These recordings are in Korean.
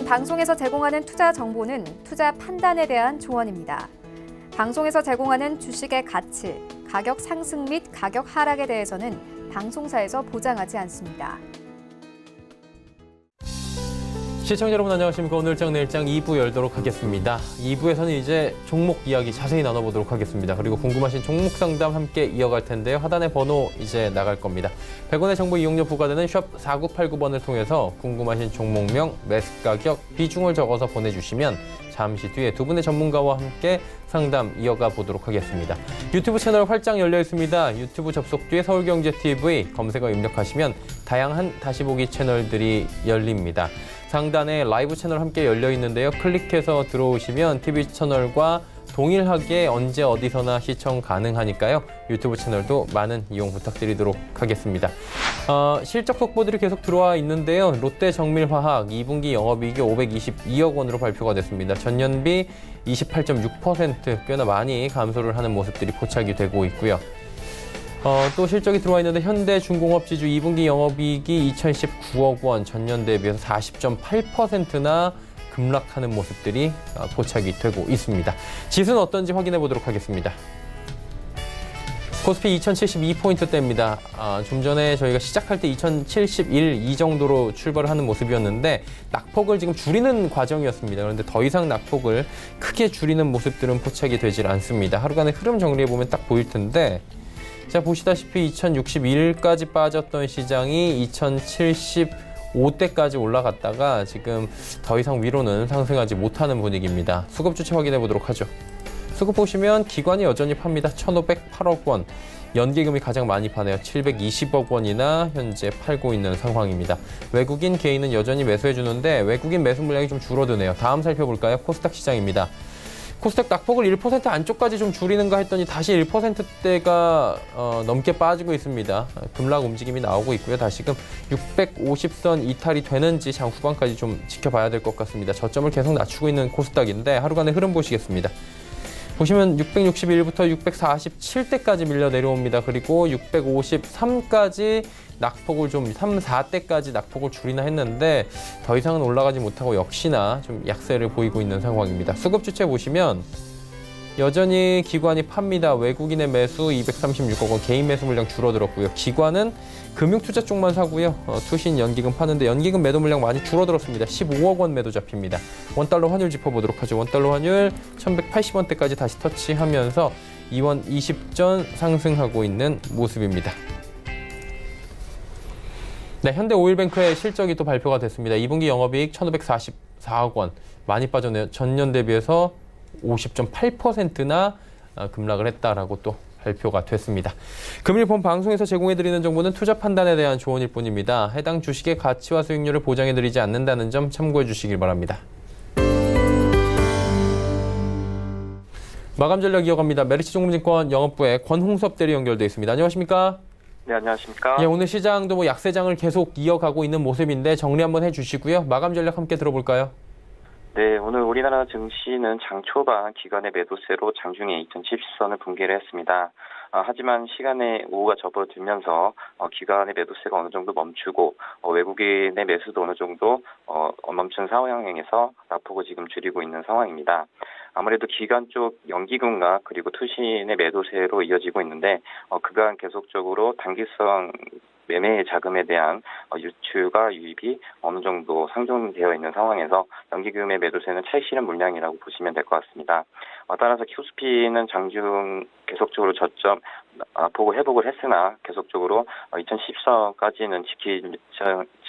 본 방송에서 제공하는 투자 정보는 투자 판단에 대한 조언입니다. 방송에서 제공하는 주식의 가치, 가격 상승 및 가격 하락에 대해서는 방송사에서 보장하지 않습니다. 시청자 여러분 안녕하십니까. 오늘장 내일장 2부 열도록 하겠습니다. 2부에서는 이제 종목 이야기 자세히 나눠보도록 하겠습니다. 그리고 궁금하신 종목 상담 함께 이어갈 텐데요. 하단의 번호 이제 나갈 겁니다. 100원의 정보 이용료 부과되는 샵 4989번을 통해서 궁금하신 종목명, 매수 가격, 비중을 적어서 보내주시면 잠시 뒤에 두 분의 전문가와 함께 상담 이어가 보도록 하겠습니다. 유튜브 채널 활짝 열려 있습니다. 유튜브 접속 뒤에 서울경제TV 검색어 입력하시면 다양한 다시 보기 채널들이 열립니다. 상단에 라이브 채널 함께 열려 있는데요. 클릭해서 들어오시면 TV 채널과 동일하게 언제 어디서나 시청 가능하니까요. 유튜브 채널도 많은 이용 부탁드리도록 하겠습니다. 실적 속보들이 계속 들어와 있는데요. 롯데정밀화학 2분기 영업이익이 522억 원으로 발표가 됐습니다. 전년비 28.6% 꽤나 많이 감소를 하는 모습들이 포착이 되고 있고요. 또 실적이 들어와 있는데 현대중공업지주 2분기 영업이익이 2019억 원, 전년 대비해서 40.8%나 급락하는 모습들이 포착이 되고 있습니다. 지수는 어떤지 확인해 보도록 하겠습니다. 코스피 2072포인트대입니다. 좀 전에 저희가 시작할 때 2071 이 정도로 출발을 하는 모습이었는데 낙폭을 지금 줄이는 과정이었습니다. 그런데 더 이상 낙폭을 크게 줄이는 모습들은 포착이 되질 않습니다. 하루간의 흐름 정리해 보면 딱 보일 텐데, 자, 보시다시피 2061까지 빠졌던 시장이 2075대까지 올라갔다가 지금 더 이상 위로는 상승하지 못하는 분위기입니다. 수급 주체 확인해 보도록 하죠. 수급 보시면 기관이 여전히 팝니다. 1,508억 원. 연기금이 가장 많이 파네요. 720억 원이나 현재 팔고 있는 상황입니다. 외국인 개인은 여전히 매수해 주는데 외국인 매수 물량이 좀 줄어드네요. 다음 살펴볼까요? 코스닥 시장입니다. 코스닥 낙폭을 1% 안쪽까지 좀 줄이는가 했더니 다시 1%대가 넘게 빠지고 있습니다. 급락 움직임이 나오고 있고요. 다시금 650선 이탈이 되는지 장 후반까지 좀 지켜봐야 될 것 같습니다. 저점을 계속 낮추고 있는 코스닥인데 하루간의 흐름 보시겠습니다. 보시면 661부터 647대까지 밀려 내려옵니다. 그리고 653까지 낙폭을 좀 3, 4대까지 낙폭을 줄이나 했는데 더 이상은 올라가지 못하고 역시나 좀 약세를 보이고 있는 상황입니다. 수급 주체 보시면 여전히 기관이 팝니다. 외국인의 매수 236억 원, 개인 매수 물량 줄어들었고요. 기관은 금융투자 쪽만 사고요. 투신 연기금 파는데 연기금 매도 물량 많이 줄어들었습니다. 15억 원 매도 잡힙니다. 원달러 환율 짚어보도록 하죠. 원달러 환율 1180원대까지 다시 터치하면서 2원 20전 상승하고 있는 모습입니다. 네, 현대오일뱅크의 실적이 또 발표가 됐습니다. 2분기 영업이익 1,544억 원, 많이 빠졌네요. 전년 대비해서 50.8%나 급락을 했다라고 또 발표가 됐습니다. 금일 본 방송에서 제공해드리는 정보는 투자 판단에 대한 조언일 뿐입니다. 해당 주식의 가치와 수익률을 보장해드리지 않는다는 점 참고해 주시길 바랍니다. 마감 전략 이어갑니다. 메리츠증권증권 영업부의 권홍섭 대리 연결돼 있습니다. 안녕하십니까? 네, 안녕하십니까? 예, 오늘 시장도 약세장을 계속 이어가고 있는 모습인데 정리 한번 해주시고요. 마감 전략 함께 들어볼까요? 네, 오늘 우리나라 증시는 장 초반 기관의 매도세로 장중에 2070선을 붕괴를 했습니다. 하지만 시간에 오후가 접어들면서 기관의 매도세가 어느 정도 멈추고 외국인의 매수도 어느 정도 멈춘 상황에서 낙폭을 지금 줄이고 있는 상황입니다. 아무래도 기관 쪽 연기금과 그리고 투신의 매도세로 이어지고 있는데 그간 계속적으로 단기성 매매 자금에 대한 유출과 유입이 어느 정도 상존되어 있는 상황에서 연기금의 매도세는 차익 실현 물량이라고 보시면 될 것 같습니다. 따라서 코스피는 장중 계속적으로 저점 보고 회복을 했으나 계속적으로 2010선까지는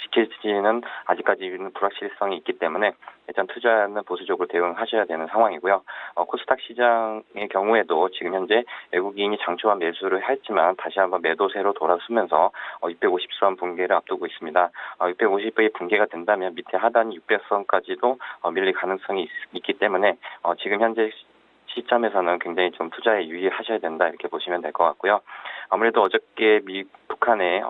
지킬지는 아직까지는 불확실성이 있기 때문에 일단 투자는 보수적으로 대응하셔야 되는 상황이고요. 코스닥 시장의 경우에도 지금 현재 외국인이 장초반 매수를 했지만 다시 한번 매도세로 돌아서면서 650선 붕괴를 앞두고 있습니다. 650의 붕괴가 된다면 밑에 하단 600선까지도 밀릴 가능성이 있기 때문에 지금 현재 시점에서는 굉장히 좀 투자에 유의하셔야 된다 이렇게 보시면 될 것 같고요. 아무래도 어저께 북한의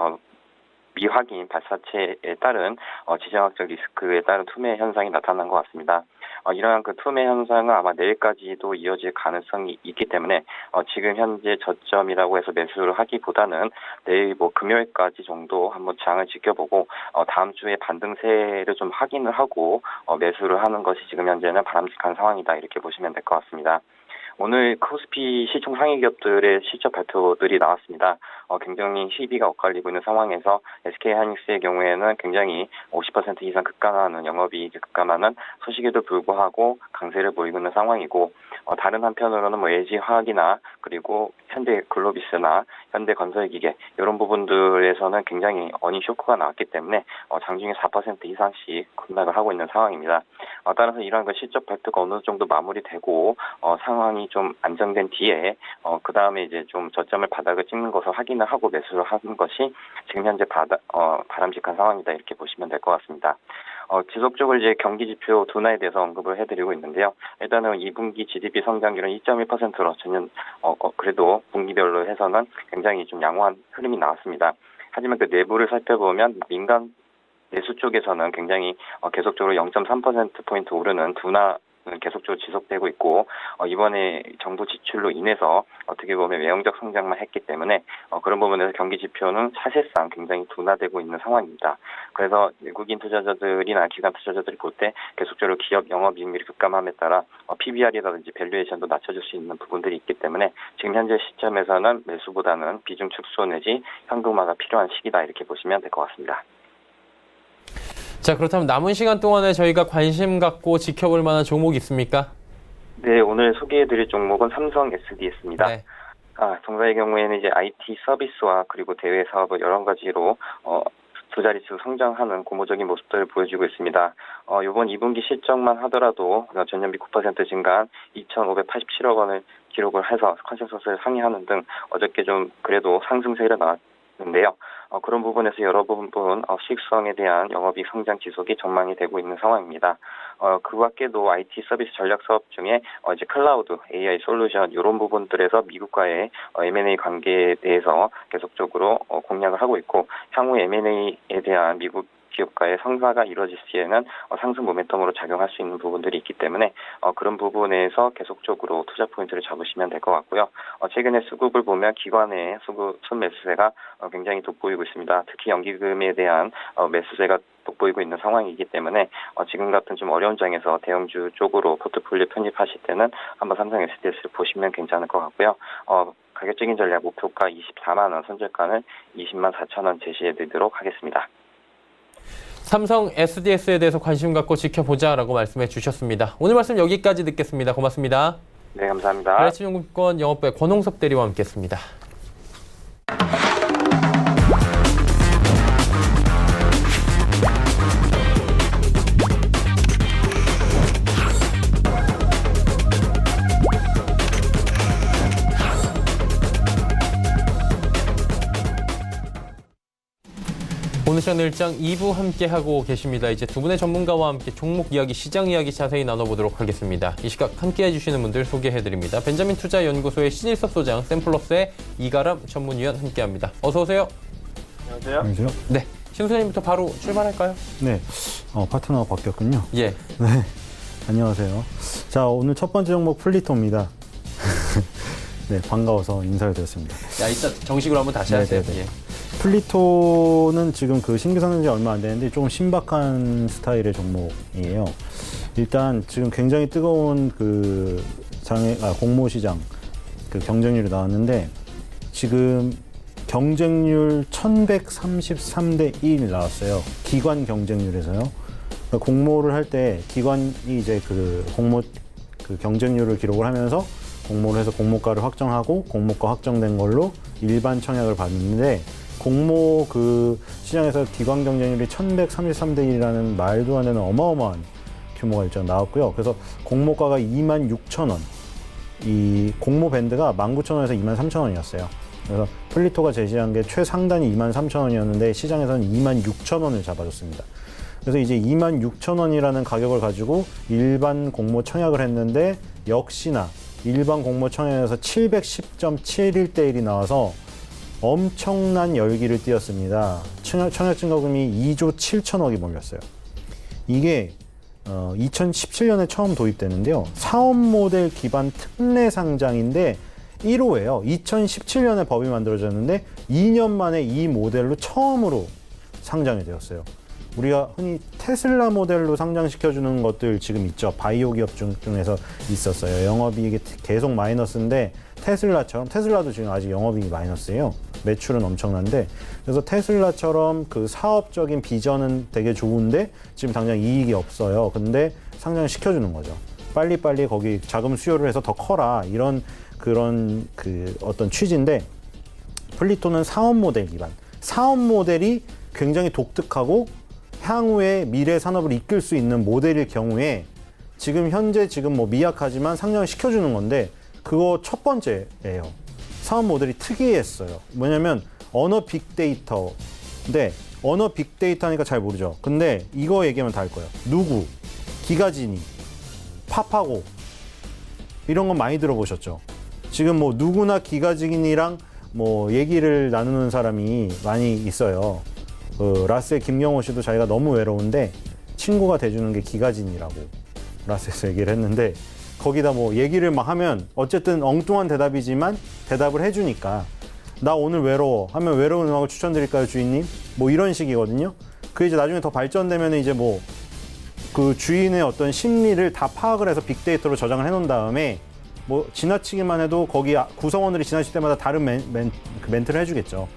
미확인 발사체에 따른 지정학적 리스크에 따른 투매 현상이 나타난 것 같습니다. 이러한 그 투매 현상은 아마 내일까지도 이어질 가능성이 있기 때문에 지금 현재 저점이라고 해서 매수를 하기보다는 내일 금요일까지 정도 한번 장을 지켜보고 다음 주에 반등세를 좀 확인을 하고 매수를 하는 것이 지금 현재는 바람직한 상황이다 이렇게 보시면 될 것 같습니다. 오늘 코스피 시총 상위 기업들의 실적 발표들이 나왔습니다. 굉장히 희비가 엇갈리고 있는 상황에서 SK하이닉스의 경우에는 굉장히 50% 이상 급감하는 영업이익이 급감하는 소식에도 불구하고 강세를 보이고 있는 상황이고 다른 한편으로는 LG화학이나 그리고 현대글로비스나 현대건설기계 이런 부분들에서는 굉장히 어닝 쇼크가 나왔기 때문에 장중에 4% 이상씩 급락을 하고 있는 상황입니다. 따라서 이러한 실적 발표가 어느 정도 마무리되고 상황이 좀 안정된 뒤에 그 다음에 이제 좀 저점을 바닥을 찍는 것을 확인을 하고 매수를 하는 것이 지금 현재 바람직한 상황이다 이렇게 보시면 될 것 같습니다. 지속적으로 이제 경기 지표 둔화에 대해서 언급을 해드리고 있는데요. 일단은 2분기 GDP 성장률은 2.1%로 전년 그래도 분기별로 해서는 굉장히 좀 양호한 흐름이 나왔습니다. 하지만 그 내부를 살펴보면 민간 내수 쪽에서는 굉장히 계속적으로 0.3%포인트 오르는 둔화는 계속적으로 지속되고 있고 이번에 정부 지출로 인해서 어떻게 보면 외형적 성장만 했기 때문에 그런 부분에서 경기 지표는 사실상 굉장히 둔화되고 있는 상황입니다. 그래서 외국인 투자자들이나 기관 투자자들이 볼 때 계속적으로 기업 영업이익률이 급감함에 따라 PBR이라든지 밸류에이션도 낮춰질 수 있는 부분들이 있기 때문에 지금 현재 시점에서는 매수보다는 비중 축소 내지 현금화가 필요한 시기다 이렇게 보시면 될 것 같습니다. 자, 그렇다면 남은 시간 동안에 저희가 관심 갖고 지켜볼 만한 종목이 있습니까? 네, 오늘 소개해드릴 종목은 삼성 SDS입니다. 네. 동사의 경우에는 이제 IT 서비스와 그리고 대외 사업을 여러 가지로 두 자릿수 성장하는 고무적인 모습들을 보여주고 있습니다. 이번 2분기 실적만 하더라도 전년비 9% 증가한 2,587억 원을 기록을 해서 컨센서스를 상회하는 등 어저께 좀 그래도 상승세를 나왔는데요. 그런 부분에서 여러 부분 수익성에 대한 영업이익 성장 지속이 전망이 되고 있는 상황입니다. 그 밖에도 IT 서비스 전략 사업 중에 이제 클라우드, AI 솔루션 이런 부분들에서 미국과의 M&A 관계에 대해서 계속적으로 공략을 하고 있고 향후 M&A에 대한 미국 기업과의 성사가 이루어질 시에는 상승 모멘텀으로 작용할 수 있는 부분들이 있기 때문에 그런 부분에서 계속적으로 투자 포인트를 잡으시면 될 것 같고요. 최근에 수급을 보면 기관의 순매수세가 굉장히 돋보이고 있습니다. 특히 연기금에 대한 매수세가 돋보이고 있는 상황이기 때문에 지금 같은 좀 어려운 장에서 대형주 쪽으로 포트폴리오 편입하실 때는 한번 삼성 SDS를 보시면 괜찮을 것 같고요. 가격적인 전략 목표가 24만 원, 손절가는 20만 4천 원 제시해드리도록 하겠습니다. 삼성 SDS에 대해서 관심 갖고 지켜보자라고 말씀해 주셨습니다. 오늘 말씀 여기까지 듣겠습니다. 고맙습니다. 네, 감사합니다. LH증권 영업부의 권홍섭 대리와 함께했습니다. 오늘 시간 일장 2부 함께하고 계십니다. 이제 두 분의 전문가와 함께 종목 이야기, 시장 이야기 자세히 나눠보도록 하겠습니다. 이 시각 함께해 주시는 분들 소개해드립니다. 벤자민 투자연구소의 신일섭 소장, 샘플럽스의 이가람 전문위원 함께합니다. 어서 오세요. 안녕하세요. 네, 신 소장님부터 바로 출발할까요? 네, 파트너가 바뀌었군요. 예. 네, 안녕하세요. 자, 오늘 첫 번째 종목 플리토입니다. 네, 반가워서 인사를 드렸습니다. 야, 이따 정식으로 한번 다시 하세요. 예. 플리토는 지금 그 신규 상장된 지 얼마 안 되는데 조금 신박한 스타일의 종목이에요. 일단 지금 굉장히 뜨거운 그 공모 시장 그 경쟁률이 나왔는데 지금 경쟁률 1133대 1 나왔어요. 기관 경쟁률에서요. 그러니까 공모를 할 때 기관이 이제 그 공모 그 경쟁률을 기록을 하면서 공모를 해서 공모가를 확정하고 공모가 확정된 걸로 일반 청약을 받는데 공모 그 시장에서 기관 경쟁률이 1133대 1이라는 말도 안 되는 어마어마한 규모가 일단 나왔고요. 그래서 공모가가 26,000원. 이 공모 밴드가 19,000원에서 23,000원이었어요. 그래서 플리토가 제시한 게 최상단이 23,000원이었는데 시장에서는 26,000원을 잡아줬습니다. 그래서 이제 26,000원이라는 가격을 가지고 일반 공모 청약을 했는데 역시나 일반 공모 청약에서 710.71대 1이 나와서 엄청난 열기를 띄웠습니다. 청약증거금이 2조 7천억이 몰렸어요. 이게 2017년에 처음 도입되는데요. 사업 모델 기반 특례 상장인데 1호예요. 2017년에 법이 만들어졌는데 2년 만에 이 모델로 처음으로 상장이 되었어요. 우리가 흔히 테슬라 모델로 상장시켜주는 것들 지금 있죠. 바이오 기업 중에서 있었어요. 영업이익이 계속 마이너스인데 테슬라도 지금 아직 영업이익이 마이너스예요. 매출은 엄청난데, 그래서 테슬라처럼 그 사업적인 비전은 되게 좋은데 지금 당장 이익이 없어요. 근데 상장을 시켜주는 거죠. 빨리빨리 거기 자금 수요를 해서 더 커라, 이런 그런 그 어떤 취지인데, 플리토는 사업 모델 기반, 사업 모델이 굉장히 독특하고 향후에 미래 산업을 이끌 수 있는 모델일 경우에 지금 현재 뭐 미약하지만 상장을 시켜주는 건데, 그거 첫 번째예요. 사업 모델이 특이했어요. 뭐냐면 언어 빅데이터인데, 언어 빅데이터니까 잘 모르죠. 근데 이거 얘기하면 다 알 거예요. 누구, 기가진이, 팝하고 이런 건 많이 들어보셨죠. 지금 뭐 누구나 기가진이랑 뭐 얘기를 나누는 사람이 많이 있어요. 라스의 김경호 씨도 자기가 너무 외로운데 친구가 돼주는 게 기가진이라고 라스에서 얘기를 했는데, 거기다 뭐 얘기를 막 하면 어쨌든 엉뚱한 대답이지만 대답을 해주니까, 나 오늘 외로워 하면 외로운 음악을 추천드릴까요 주인님? 뭐 이런 식이거든요. 그 이제 나중에 더 발전되면 이제 뭐 그 주인의 어떤 심리를 다 파악을 해서 빅데이터로 저장을 해놓은 다음에 뭐 지나치기만 해도 거기 구성원들이 지나칠 때마다 다른 멘트를 해주겠죠.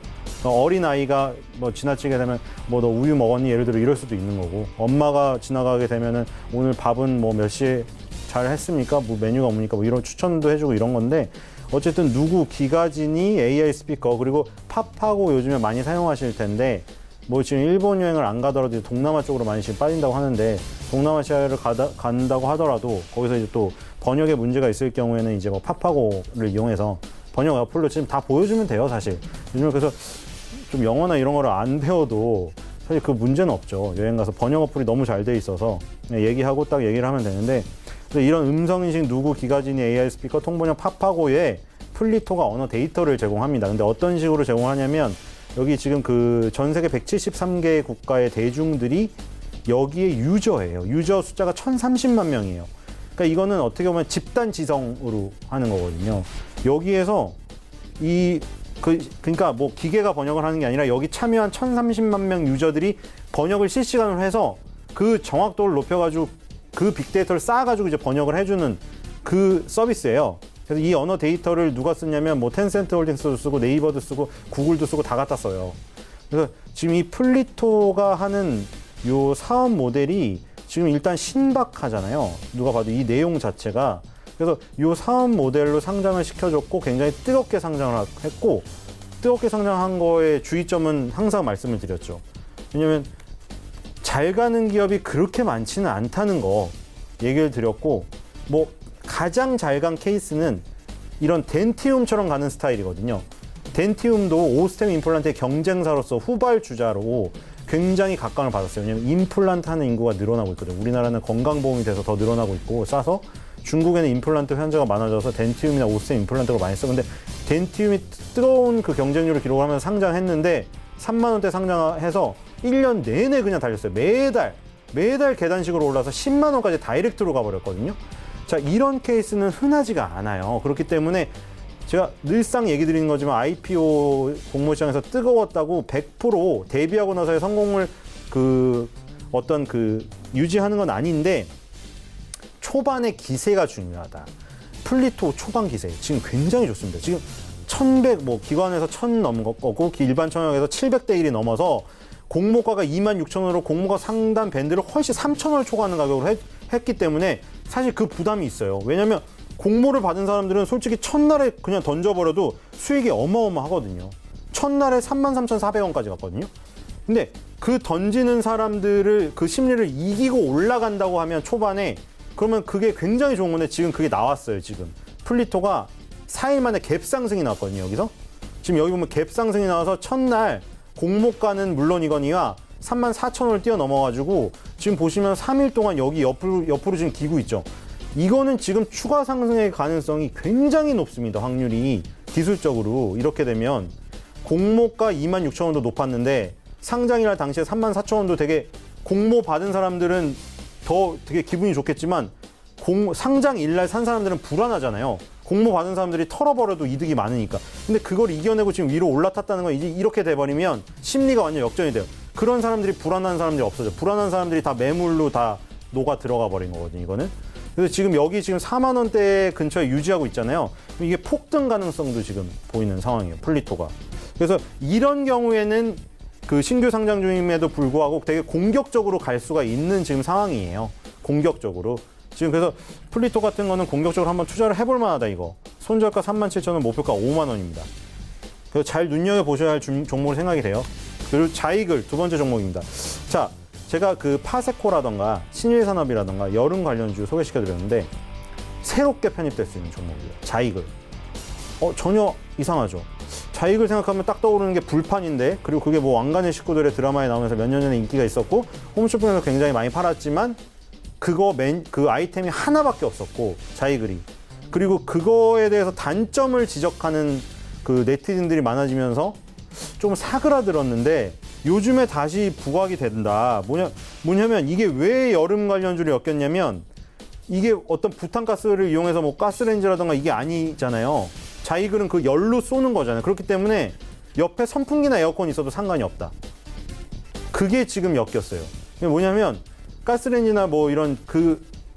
어린 아이가 뭐 지나치게 되면 뭐 너 우유 먹었니? 예를 들어 이럴 수도 있는 거고, 엄마가 지나가게 되면은 오늘 밥은 뭐 몇 시에 잘 했습니까? 뭐 메뉴가 뭡니까? 뭐 이런 추천도 해주고 이런 건데, 어쨌든 누구, 기가진이, AI 스피커, 그리고 팝하고 요즘에 많이 사용하실 텐데, 뭐 지금 일본 여행을 안 가더라도 동남아 쪽으로 많이 지금 빠진다고 하는데, 동남아시아를 간다고 하더라도 거기서 이제 또 번역에 문제가 있을 경우에는 이제 뭐 팝하고를 이용해서 번역 어플로 지금 다 보여주면 돼요, 사실. 요즘에 그래서 좀 영어나 이런 거를 안 배워도 사실 그 문제는 없죠. 여행 가서 번역 어플이 너무 잘 돼 있어서 그냥 얘기하고 딱 얘기를 하면 되는데, 그래서 이런 음성인식 누구, 기가진이, AI 스피커, 통번역, 팝하고에 플리토가 언어 데이터를 제공합니다. 근데 어떤 식으로 제공하냐면, 여기 지금 그 전 세계 173개 국가의 대중들이 여기에 유저예요. 유저 숫자가 1030만 명이에요. 그러니까 이거는 어떻게 보면 집단 지성으로 하는 거거든요. 여기에서 그러니까 뭐 기계가 번역을 하는 게 아니라 여기 참여한 1030만 명 유저들이 번역을 실시간으로 해서 그 정확도를 높여가지고 그 빅데이터를 쌓아가지고 이제 번역을 해주는 그 서비스예요. 그래서 이 언어 데이터를 누가 쓰냐면 뭐 텐센트 홀딩스도 쓰고 네이버도 쓰고 구글도 쓰고 다 갖다 써요. 그래서 지금 이 플리토가 하는 요 사업 모델이 지금 일단 신박하잖아요. 누가 봐도 이 내용 자체가. 그래서 요 사업 모델로 상장을 시켜줬고 굉장히 뜨겁게 상장을 했고, 뜨겁게 상장한 거의 주의점은 항상 말씀을 드렸죠. 왜냐면 잘 가는 기업이 그렇게 많지는 않다는 거 얘기를 드렸고, 뭐 가장 잘 간 케이스는 이런 덴티움처럼 가는 스타일이거든요. 덴티움도 오스템 임플란트의 경쟁사로서 후발주자로 굉장히 각광을 받았어요. 왜냐면 임플란트 하는 인구가 늘어나고 있거든요. 우리나라는 건강보험이 돼서 더 늘어나고 있고 싸서, 중국에는 임플란트 환자가 많아져서 덴티움이나 오스템 임플란트를 많이 써. 근데 덴티움이 뜨거운 그 경쟁률을 기록하면서 상장했는데 3만 원대 상장해서 1년 내내 그냥 달렸어요. 매달 계단식으로 올라서 10만 원까지 다이렉트로 가버렸거든요. 자, 이런 케이스는 흔하지가 않아요. 그렇기 때문에 제가 늘상 얘기 드리는 거지만 IPO 공모시장에서 뜨거웠다고 100% 데뷔하고 나서의 성공을 유지하는 건 아닌데, 초반의 기세가 중요하다. 플리토 초반 기세 지금 굉장히 좋습니다. 지금 1100, 뭐 기관에서 1000 넘었고 일반 청약에서 700대 1이 넘어서 공모가가 26,000원으로 공모가 상단 밴드를 훨씬 3,000원을 초과하는 가격으로 했기 때문에 사실 그 부담이 있어요. 왜냐면 공모를 받은 사람들은 솔직히 첫날에 그냥 던져버려도 수익이 어마어마하거든요. 첫날에 33,400원까지 갔거든요. 근데 그 던지는 사람들을 그 심리를 이기고 올라간다고 하면 초반에, 그러면 그게 굉장히 좋은 건데 지금 그게 나왔어요. 지금 플리토가 4일 만에 갭 상승이 나왔거든요. 여기서 지금 여기 보면 갭 상승이 나와서 첫날 공모가는 물론이거니와 34,000원을 뛰어넘어가지고 지금 보시면 3일 동안 여기 옆으로 지금 기고 있죠. 이거는 지금 추가 상승의 가능성이 굉장히 높습니다. 확률이 기술적으로 이렇게 되면. 공모가 26,000원도 높았는데 상장이라 당시에 34,000원도 되게 공모 받은 사람들은 더 되게 기분이 좋겠지만 상장 일날 산 사람들은 불안하잖아요. 공모 받은 사람들이 털어버려도 이득이 많으니까. 근데 그걸 이겨내고 지금 위로 올라탔다는 건 이제 이렇게 돼버리면 심리가 완전 역전이 돼요. 그런 사람들이 불안한 사람들이 없어져. 불안한 사람들이 다 매물로 다 녹아 들어가 버린 거거든요, 이거는. 그래서 지금 여기 지금 4만 원대 근처에 유지하고 있잖아요. 이게 폭등 가능성도 지금 보이는 상황이에요, 플리토가. 그래서 이런 경우에는 그 신규 상장 중임에도 불구하고 되게 공격적으로 갈 수가 있는 지금 상황이에요. 공격적으로. 지금 그래서 플리토 같은 거는 공격적으로 한번 투자를 해볼 만하다, 이거. 손절가 37,000원, 목표가 5만 원입니다. 그래서 잘 눈여겨보셔야 할 종목으로 생각이 돼요. 그리고 자이글 두 번째 종목입니다. 자, 제가 그 파세코라던가 신일산업이라던가 여름 관련주 소개시켜드렸는데 새롭게 편입될 수 있는 종목이에요. 자이글. 전혀 이상하죠. 자이글 생각하면 딱 떠오르는 게 불판인데, 그리고 그게 뭐 왕관의 식구들의 드라마에 나오면서 몇 년 전에 인기가 있었고 홈쇼핑에서 굉장히 많이 팔았지만 그 아이템이 하나밖에 없었고, 자이글이. 그리고 그거에 대해서 단점을 지적하는 그 네티즌들이 많아지면서 좀 사그라들었는데 요즘에 다시 부각이 된다. 뭐냐면 이게 왜 여름 관련주를 엮였냐면 이게 어떤 부탄가스를 이용해서 뭐 가스레인지라던가 이게 아니잖아요. 자이글은 그 열로 쏘는 거잖아요. 그렇기 때문에 옆에 선풍기나 에어컨이 있어도 상관이 없다. 그게 지금 엮였어요. 뭐냐면 가스레인지나 뭐 이런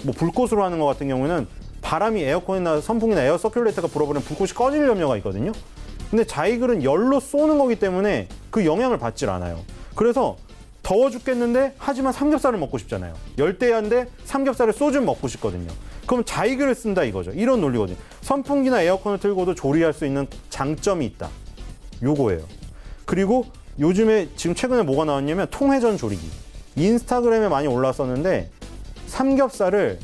뭐 불꽃으로 하는 것 같은 경우는 바람이 에어컨이나 선풍기나 에어 서큘레이터가 불어버리면 불꽃이 꺼질 염려가 있거든요. 근데 자이글은 열로 쏘는 거기 때문에 그 영향을 받질 않아요. 그래서 더워 죽겠는데 하지만 삼겹살을 먹고 싶잖아요. 열대야인데 삼겹살을 소주 먹고 싶거든요. 그럼 자이글을 쓴다 이거죠. 이런 논리거든요. 선풍기나 에어컨을 틀고도 조리할 수 있는 장점이 있다. 요거예요. 그리고 요즘에 지금 최근에 뭐가 나왔냐면 통회전 조리기. 인스타그램에 많이 올라왔었는데 삼겹살을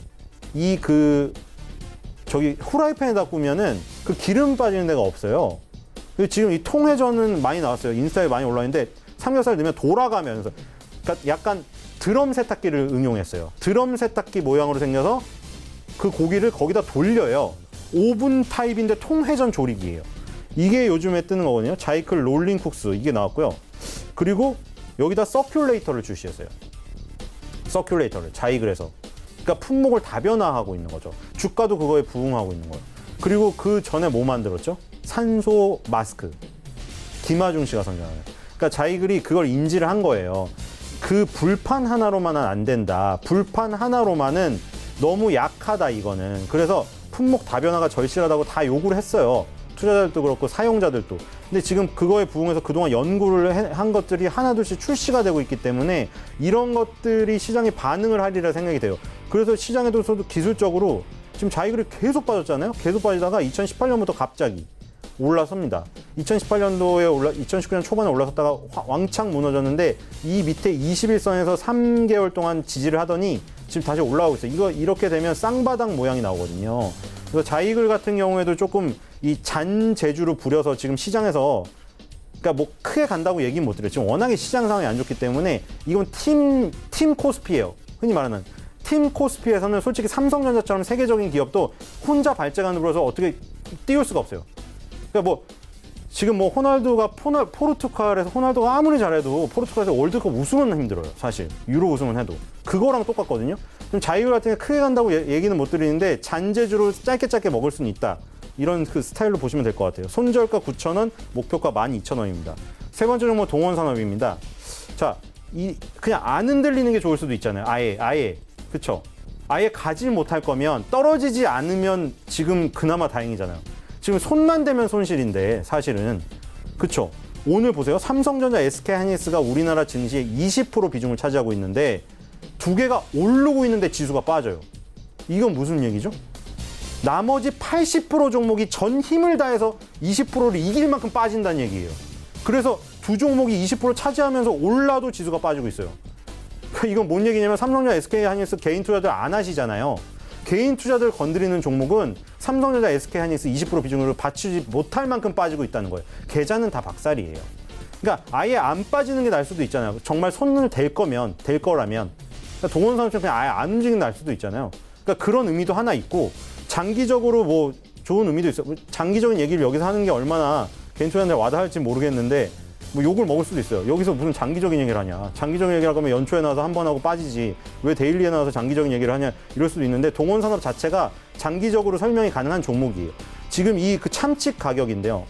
후라이팬에다 구우면은 그 기름 빠지는 데가 없어요. 지금 이 통회전은 많이 나왔어요. 인스타에 많이 올라왔는데 삼겹살 넣으면 돌아가면서, 그러니까 약간 드럼 세탁기를 응용했어요. 드럼 세탁기 모양으로 생겨서 그 고기를 거기다 돌려요. 오븐 타입인데 통회전 조리기예요. 이게 요즘에 뜨는 거거든요. 자이클 롤링 쿡스 이게 나왔고요. 그리고 여기다 서큘레이터를 출시했어요. 서큘레이터를 자이글에서. 그러니까 품목을 다변화하고 있는 거죠. 주가도 그거에 부응하고 있는 거예요. 그리고 그 전에 뭐 만들었죠? 산소 마스크. 김하중 씨가 선정하는. 그러니까 자이글이 그걸 인지를 한 거예요. 그 불판 하나로만은 안 된다. 불판 하나로만은 너무 약하다, 이거는. 그래서 품목 다변화가 절실하다고 다 요구를 했어요. 투자자들도 그렇고 사용자들도. 근데 지금 그거에 부응해서 그동안 연구를 한 것들이 하나둘씩 출시가 되고 있기 때문에 이런 것들이 시장에 반응을 하리라 생각이 돼요. 그래서 시장에서도 기술적으로 지금 자이글이 계속 빠졌잖아요. 계속 빠지다가 2018년부터 갑자기 올라섭니다. 2018년도에 2019년 초반에 올라섰다가 왕창 무너졌는데 이 밑에 21선에서 3개월 동안 지지를 하더니 지금 다시 올라오고 있어요. 이렇게 되면 쌍바닥 모양이 나오거든요. 그래서 자이글 같은 경우에도 조금 이 잔재주로 부려서 지금 시장에서, 그러니까 뭐 크게 간다고 얘기는 못 드려요. 지금 워낙에 시장 상황이 안 좋기 때문에 이건 팀 코스피예요. 흔히 말하는 팀 코스피에서는 솔직히 삼성전자처럼 세계적인 기업도 혼자 발재간으로 불어서 어떻게 띄울 수가 없어요. 그러니까 뭐 지금 뭐 호날두가 포르투갈에서 호날두가 아무리 잘해도 포르투갈에서 월드컵 우승은 힘들어요. 사실 유로 우승은 해도 그거랑 똑같거든요. 좀 자이글 같은 게 크게 간다고 얘기는 못 드리는데 잔재주로 짧게 먹을 수는 있다. 이런 그 스타일로 보시면 될 것 같아요. 손절가 9,000원, 목표가 12,000원입니다. 세 번째 종목 동원산업입니다. 자, 그냥 안 흔들리는 게 좋을 수도 있잖아요. 아예 그쵸? 아예 가지 못할 거면 떨어지지 않으면 지금 그나마 다행이잖아요. 지금 손만 대면 손실인데 사실은, 그쵸? 오늘 보세요. 삼성전자, SK하이닉스가 우리나라 증시의 20% 비중을 차지하고 있는데 두 개가 오르고 있는데 지수가 빠져요. 이건 무슨 얘기죠? 나머지 80% 종목이 전 힘을 다해서 20%를 이길 만큼 빠진다는 얘기예요. 그래서 두 종목이 20% 차지하면서 올라도 지수가 빠지고 있어요. 이건 뭔 얘기냐면 삼성전자, SK하이닉스 개인 투자들 안 하시잖아요. 개인 투자들 건드리는 종목은 삼성전자, SK하이닉스 20% 비중으로 받치지 못할 만큼 빠지고 있다는 거예요. 계좌는 다 박살이에요. 그러니까 아예 안 빠지는 게 나을 수도 있잖아요. 정말 손을 댈 거라면. 그러니까 동원산업처럼 그냥 아예 안 움직이는 게 나을 수도 있잖아요. 그러니까 그런 의미도 하나 있고, 장기적으로 뭐 좋은 의미도 있어요. 장기적인 얘기를 여기서 하는 게 얼마나 개인 투자자한테 와닿을지 모르겠는데 뭐 욕을 먹을 수도 있어요. 여기서 무슨 장기적인 얘기를 하냐. 장기적인 얘기를 하면 연초에 나와서 한 번 하고 빠지지. 왜 데일리에 나와서 장기적인 얘기를 하냐. 이럴 수도 있는데 동원산업 자체가 장기적으로 설명이 가능한 종목이에요. 지금 이 그 참치 가격인데요.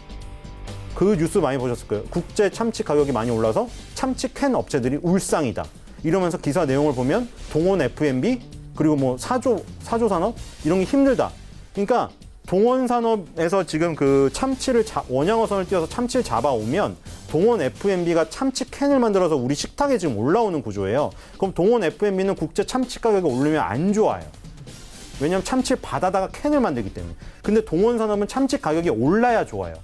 그 뉴스 많이 보셨을 거예요. 국제 참치 가격이 많이 올라서 참치 캔 업체들이 울상이다. 이러면서 기사 내용을 보면 동원 F&B 그리고 뭐 사조 산업 이런 게 힘들다. 그러니까 동원 산업에서 지금 그 참치를 원양어선을 띄워서 참치를 잡아오면 동원 F&B가 참치 캔을 만들어서 우리 식탁에 지금 올라오는 구조예요. 그럼 동원 F&B는 국제 참치 가격이 오르면 안 좋아요. 왜냐하면 참치를 받아다가 캔을 만들기 때문에. 근데 동원 산업은 참치 가격이 올라야 좋아요.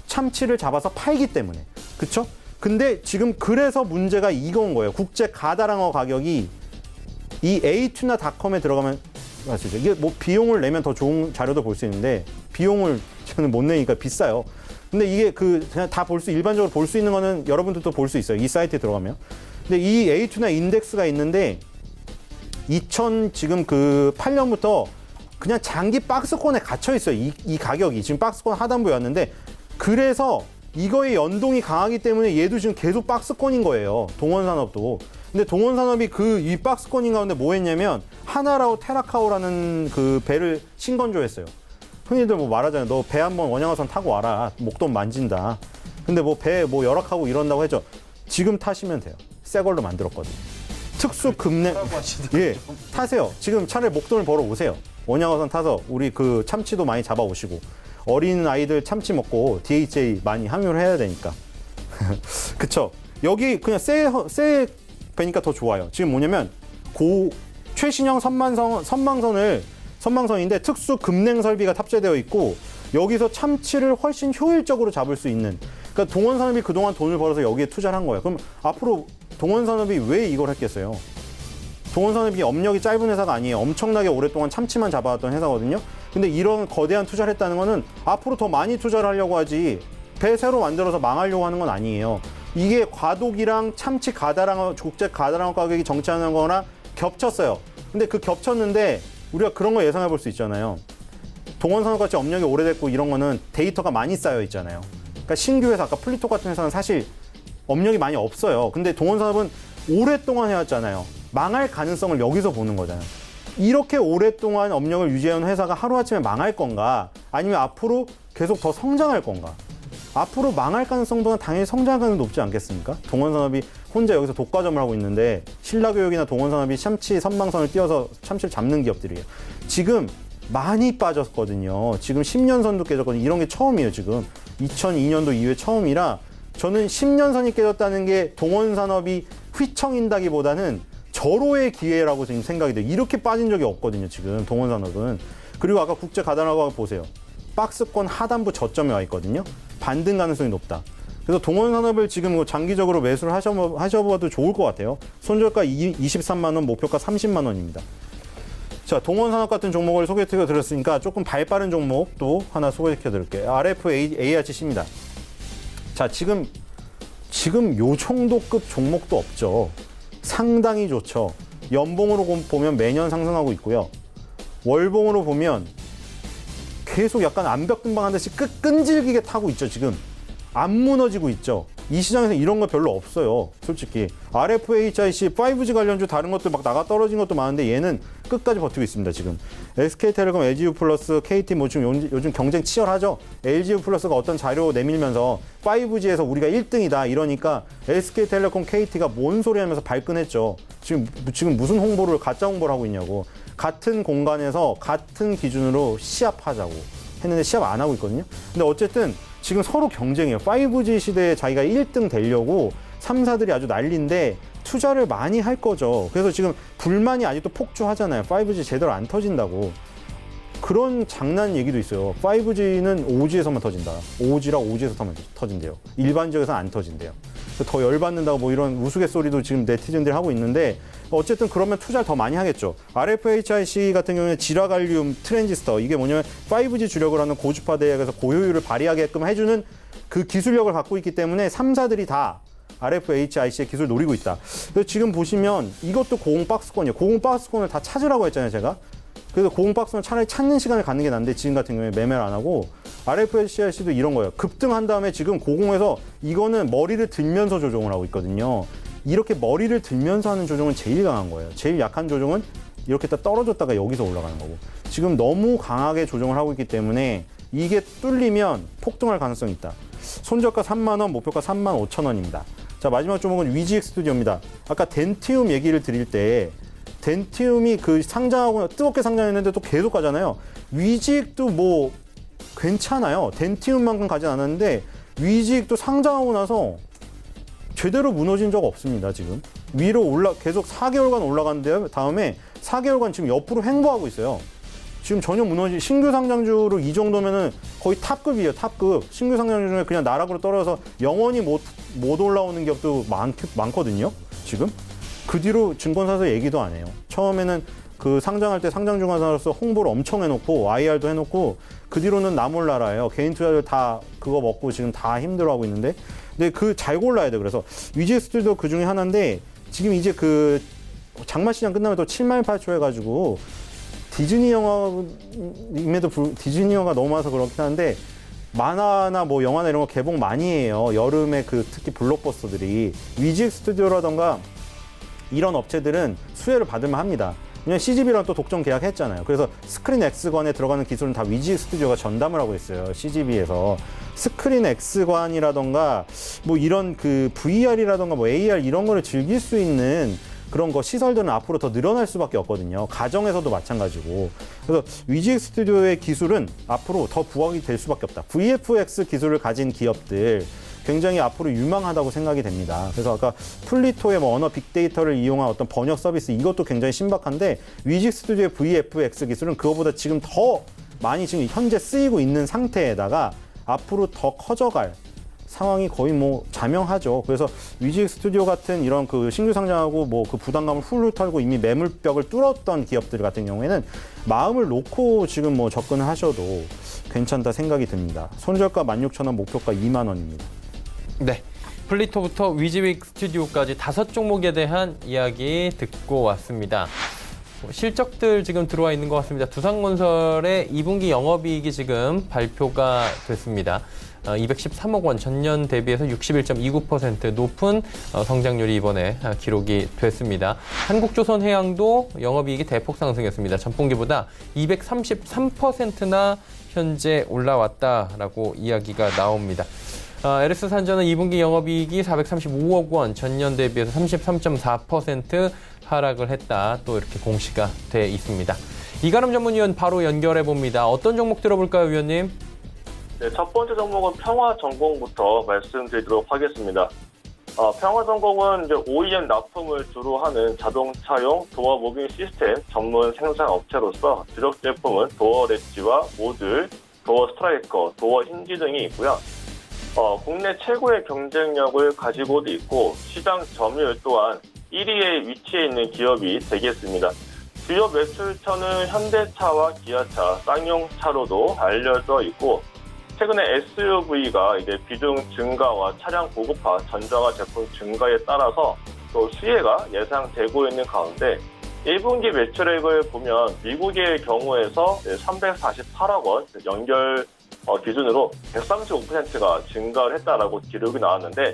참치를 잡아서 팔기 때문에. 그쵸? 근데 지금 그래서 문제가 이건 거예요. 국제 가다랑어 가격이 이 A투나닷컴에 들어가면 아시죠? 이게 뭐 비용을 내면 더 좋은 자료도 볼 수 있는데 비용을 저는 못 내니까 비싸요. 근데 이게 그 그냥 다 볼 수 일반적으로 볼 수 있는 거는 여러분들도 볼 수 있어요. 이 사이트에 들어가면. 근데 이 A투나 인덱스가 있는데 2000 지금 그 8년부터 그냥 장기 박스권에 갇혀 있어요. 이 가격이 지금 박스권 하단부였는데 그래서 이거의 연동이 강하기 때문에 얘도 지금 계속 박스권인 거예요. 동원산업도. 근데 동원산업이 그 이 박스권인 가운데 뭐 했냐면 하나라오 테라카오라는 그 배를 신건조했어요. 흔히들 뭐 말하잖아요. 너 배 한번 원양어선 타고 와라. 목돈 만진다. 근데 뭐 배 뭐 열악하고 이런다고 했죠. 지금 타시면 돼요. 새 걸로 만들었거든요. 특수 급냉. 예, 타세요. 지금 차라리 목돈을 벌어 오세요. 원양어선 타서 우리 그 참치도 많이 잡아 오시고 어린 아이들 참치 먹고 DHA 많이 함유를 해야 되니까. 그쵸? 여기 그냥 새 배니까 더 좋아요. 지금 뭐냐면 최신형 선망선인데 특수 급냉 설비가 탑재되어 있고 여기서 참치를 훨씬 효율적으로 잡을 수 있는. 그러니까 동원산업이 그동안 돈을 벌어서 여기에 투자를 한 거예요. 그럼 앞으로 동원산업이 왜 이걸 했겠어요? 동원산업이 업력이 짧은 회사가 아니에요. 엄청나게 오랫동안 참치만 잡아왔던 회사거든요. 근데 이런 거대한 투자를 했다는 거는 앞으로 더 많이 투자를 하려고 하지 배 새로 만들어서 망하려고 하는 건 아니에요. 이게 과도기랑 참치 가다랑어, 국제 가다랑어 가격이 정치하는 거나 겹쳤어요. 근데 그 겹쳤는데 우리가 그런 거 예상해 볼 수 있잖아요. 동원산업같이 업력이 오래됐고 이런 거는 데이터가 많이 쌓여 있잖아요. 그러니까 신규 회사, 아까 플리톡 같은 회사는 사실 업력이 많이 없어요. 근데 동원산업은 오랫동안 해왔잖아요. 망할 가능성을 여기서 보는 거잖아요. 이렇게 오랫동안 업력을 유지해온 회사가 하루아침에 망할 건가? 아니면 앞으로 계속 더 성장할 건가? 앞으로 망할 가능성보다 당연히 성장할 가능성이 높지 않겠습니까? 동원산업이 혼자 여기서 독과점을 하고 있는데 신라교육이나 동원산업이 참치 선망선을 띄워서 참치를 잡는 기업들이에요. 지금 많이 빠졌거든요. 지금 10년선도 깨졌거든요. 이런 게 처음이에요, 지금. 2002년도 이후에 처음이라 저는 10년선이 깨졌다는 게 동원산업이 휘청인다기보다는 절호의 기회라고 지금 생각이 돼요. 이렇게 빠진 적이 없거든요, 지금 동원산업은. 그리고 아까 국제 가다랑어 보세요. 박스권 하단부 저점에 와 있거든요. 반등 가능성이 높다. 그래서 동원산업을 지금 장기적으로 매수를 하셔봐도 좋을 것 같아요. 손절가 23만 원, 목표가 30만 원입니다. 자, 동원산업 같은 종목을 소개시켜 드렸으니까 조금 발빠른 종목도 하나 소개시켜 드릴게요. RFARCC입니다. 자, 지금 요 정도급 종목도 없죠. 상당히 좋죠. 연봉으로 보면 매년 상승하고 있고요. 월봉으로 보면 계속 약간 암벽등반한 듯이 끈질기게 타고 있죠, 지금. 안 무너지고 있죠. 이 시장에서 이런 거 별로 없어요, 솔직히. RFHIC, 5G 관련주 다른 것도 막 나가 떨어진 것도 많은데 얘는 끝까지 버티고 있습니다, 지금. SK텔레콤, LGU+, KT 뭐 지금 요즘 경쟁 치열하죠. LGU+가 어떤 자료 내밀면서 5G에서 우리가 1등이다 이러니까 SK텔레콤, KT가 뭔 소리 하면서 발끈했죠. 지금 무슨 홍보를, 가짜 홍보를 하고 있냐고. 같은 공간에서 같은 기준으로 시합하자고 했는데 시합 안 하고 있거든요. 근데 어쨌든 지금 서로 경쟁해요. 5G 시대에 자기가 1등 되려고 3사들이 아주 난리인데 투자를 많이 할 거죠. 그래서 지금 불만이 아직도 폭주하잖아요. 5G 제대로 안 터진다고. 그런 장난 얘기도 있어요. 5G는 5G에서만 터진다. 5G랑 5G에서 터진대요. 일반 지역에서는 안 터진대요. 더 열받는다고 뭐 이런 우스갯소리도 지금 네티즌들이 하고 있는데 어쨌든 그러면 투자를 더 많이 하겠죠. RFHIC 같은 경우는 지라갈륨 트랜지스터, 이게 뭐냐면 5G 주력을 하는 고주파 대역에서 고효율을 발휘하게끔 해주는 그 기술력을 갖고 있기 때문에 3사들이 다 RFHIC의 기술을 노리고 있다. 그래서 지금 보시면 이것도 고공박스권이에요. 고공박스권을 다 찾으라고 했잖아요, 제가. 그래서 고공박스는 차라리 찾는 시간을 갖는 게 난데 지금 같은 경우에 매매를 안 하고 RFCRC도 이런 거예요. 급등한 다음에 지금 고공에서 이거는 머리를 들면서 조정을 하고 있거든요. 이렇게 머리를 들면서 하는 조정은 제일 강한 거예요. 제일 약한 조정은 이렇게 딱 떨어졌다가 여기서 올라가는 거고 지금 너무 강하게 조정을 하고 있기 때문에 이게 뚫리면 폭등할 가능성이 있다. 손저가 3만 원, 목표가 3만 5천 원입니다. 자, 마지막 종목은 위지엑 스튜디오입니다. 아까 덴티움 얘기를 드릴 때 덴티움이 그 상장하고 뜨겁게 상장했는데 또 계속 가잖아요. 위지엑도 뭐 괜찮아요. 덴티움만큼 가진 않았는데 위지엑도 상장하고 나서 제대로 무너진 적 없습니다. 지금 위로 계속 4개월간 올라갔는데요. 다음에 4개월간 지금 옆으로 횡보하고 있어요. 지금 전혀 신규 상장주로 이 정도면은 거의 탑급이에요. 탑급. 신규 상장주 중에 그냥 나락으로 떨어져서 영원히 못 올라오는 기업도 많거든요. 지금 그 뒤로 증권사에서 얘기도 안 해요. 처음에는 그 상장할 때 상장중간사로서 홍보를 엄청 해놓고 IR도 해놓고 그 뒤로는 나 몰라라예요. 개인 투자를 다 그거 먹고 지금 다 힘들어하고 있는데 근데 그 잘 골라야 돼. 그래서 위지엑 스튜디오 그 중에 하나인데 지금 이제 그 장마 시장 끝나면 또 7만 8초 해가지고 디즈니 영화임에도 디즈니 영화가 너무 많아서 그렇긴 한데 만화나 뭐 영화나 이런 거 개봉 많이 해요. 여름에 그 특히 블록버스터들이 위지엑 스튜디오라던가 이런 업체들은 수혜를 받을만 합니다. 왜냐면 CGV랑 또 독점 계약했잖아요. 그래서 스크린 X관에 들어가는 기술은 다 위지엑 스튜디오가 전담을 하고 있어요. CGV에서 스크린 X관이라던가 뭐 이런 그 VR이라던가 뭐 AR 이런 거를 즐길 수 있는 그런 거 시설들은 앞으로 더 늘어날 수밖에 없거든요. 가정에서도 마찬가지고. 그래서 위지엑 스튜디오의 기술은 앞으로 더 부각이 될 수밖에 없다. VFX 기술을 가진 기업들 굉장히 앞으로 유망하다고 생각이 됩니다. 그래서 아까 플리토의 뭐 언어 빅데이터를 이용한 어떤 번역 서비스 이것도 굉장히 신박한데 위지엑 스튜디오의 VFX 기술은 그거보다 지금 더 많이 지금 현재 쓰이고 있는 상태에다가 앞으로 더 커져갈 상황이 거의 뭐 자명하죠. 그래서 위지엑 스튜디오 같은 이런 그 신규 상장하고 뭐 그 부담감을 훌훌 털고 이미 매물벽을 뚫었던 기업들 같은 경우에는 마음을 놓고 지금 뭐 접근을 하셔도 괜찮다 생각이 듭니다. 손절가 16,000원, 목표가 2만 원입니다. 네. 플리토부터 위지엑 스튜디오까지 5종목에 대한 이야기 듣고 왔습니다. 실적들 지금 들어와 있는 것 같습니다. 두산건설의 2분기 영업이익이 지금 발표가 됐습니다. 213억 원, 전년 대비해서 61.29% 높은 성장률이 이번에 기록이 됐습니다. 한국조선해양도 영업이익이 대폭 상승했습니다. 전분기보다 233%나 현재 올라왔다라고 이야기가 나옵니다. LS산전은 2분기 영업이익이 435억 원, 전년 대비해서 33.4% 하락을 했다. 또 이렇게 공시가 돼 있습니다. 이가람 전문위원 바로 연결해 봅니다. 어떤 종목 들어볼까요, 위원님? 네, 첫 번째 종목은 평화전공부터 말씀드리도록 하겠습니다. 평화전공은 이제 OEM 납품을 주로 하는 자동차용 도어 무빙 시스템 전문 생산 업체로서 주력 제품은 도어 렛지와 모듈, 도어 스트라이커, 도어 힌지 등이 있고요. 국내 최고의 경쟁력을 가지고도 있고 시장 점유율 또한 1위에 위치해 있는 기업이 되겠습니다. 주요 매출처는 현대차와 기아차, 쌍용차로도 알려져 있고 최근에 SUV가 이제 비중 증가와 차량 고급화, 전자화 제품 증가에 따라서 또 수혜가 예상되고 있는 가운데 1분기 매출액을 보면 미국의 경우에서 348억 원 연결 기준으로 135%가 증가를 했다라고 기록이 나왔는데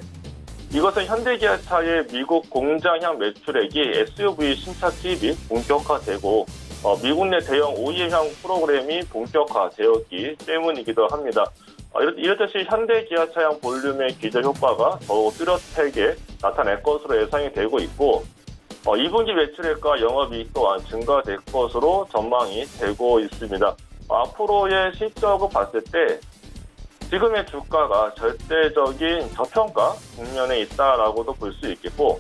이것은 현대기아차의 미국 공장향 매출액이 SUV 신차 투입이 본격화되고 미국 내 대형 OEM향 프로그램이 본격화되었기 때문이기도 합니다. 이렇듯이 현대기아차향 볼륨의 기저 효과가 더욱 뚜렷하게 나타날 것으로 예상이 되고 있고 2분기 매출액과 영업이익 또한 증가될 것으로 전망이 되고 있습니다. 앞으로의 실적을 봤을 때 지금의 주가가 절대적인 저평가 국면에 있다라고도 볼 수 있겠고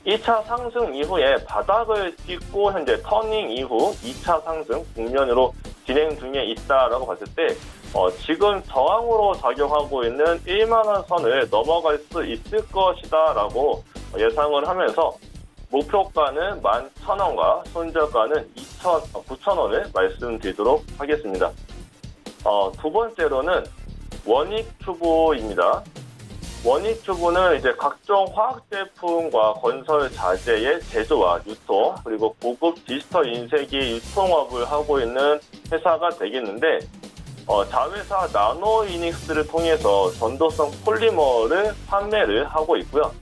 1차 상승 이후에 바닥을 찍고 현재 터닝 이후 2차 상승 국면으로 진행 중에 있다라고 봤을 때 지금 저항으로 작용하고 있는 1만 원 선을 넘어갈 수 있을 것이다라고 예상을 하면서 목표가는 11,000원과 손절가는 9,000원을 말씀드리도록 하겠습니다. 두 번째로는 원익투보입니다. 원익튜브는 이제 각종 화학 제품과 건설 자재의 제조와 유통, 그리고 고급 디지털 인쇄기 유통업을 하고 있는 회사가 되겠는데, 자회사 나노이닉스를 통해서 전도성 폴리머를 판매를 하고 있고요.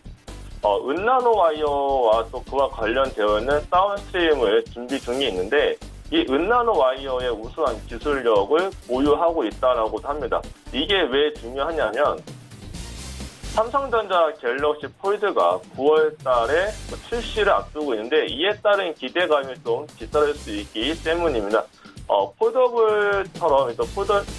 은나노 와이어와 또 그와 관련되어 있는 다운스트림을 준비 중에 있는데, 이 은나노 와이어의 우수한 기술력을 보유하고 있다라고도 합니다. 이게 왜 중요하냐면, 삼성전자 갤럭시 폴드가 9월 달에 출시를 앞두고 있는데, 이에 따른 기대감이 좀 뒤따를 수 있기 때문입니다. 폴더블처럼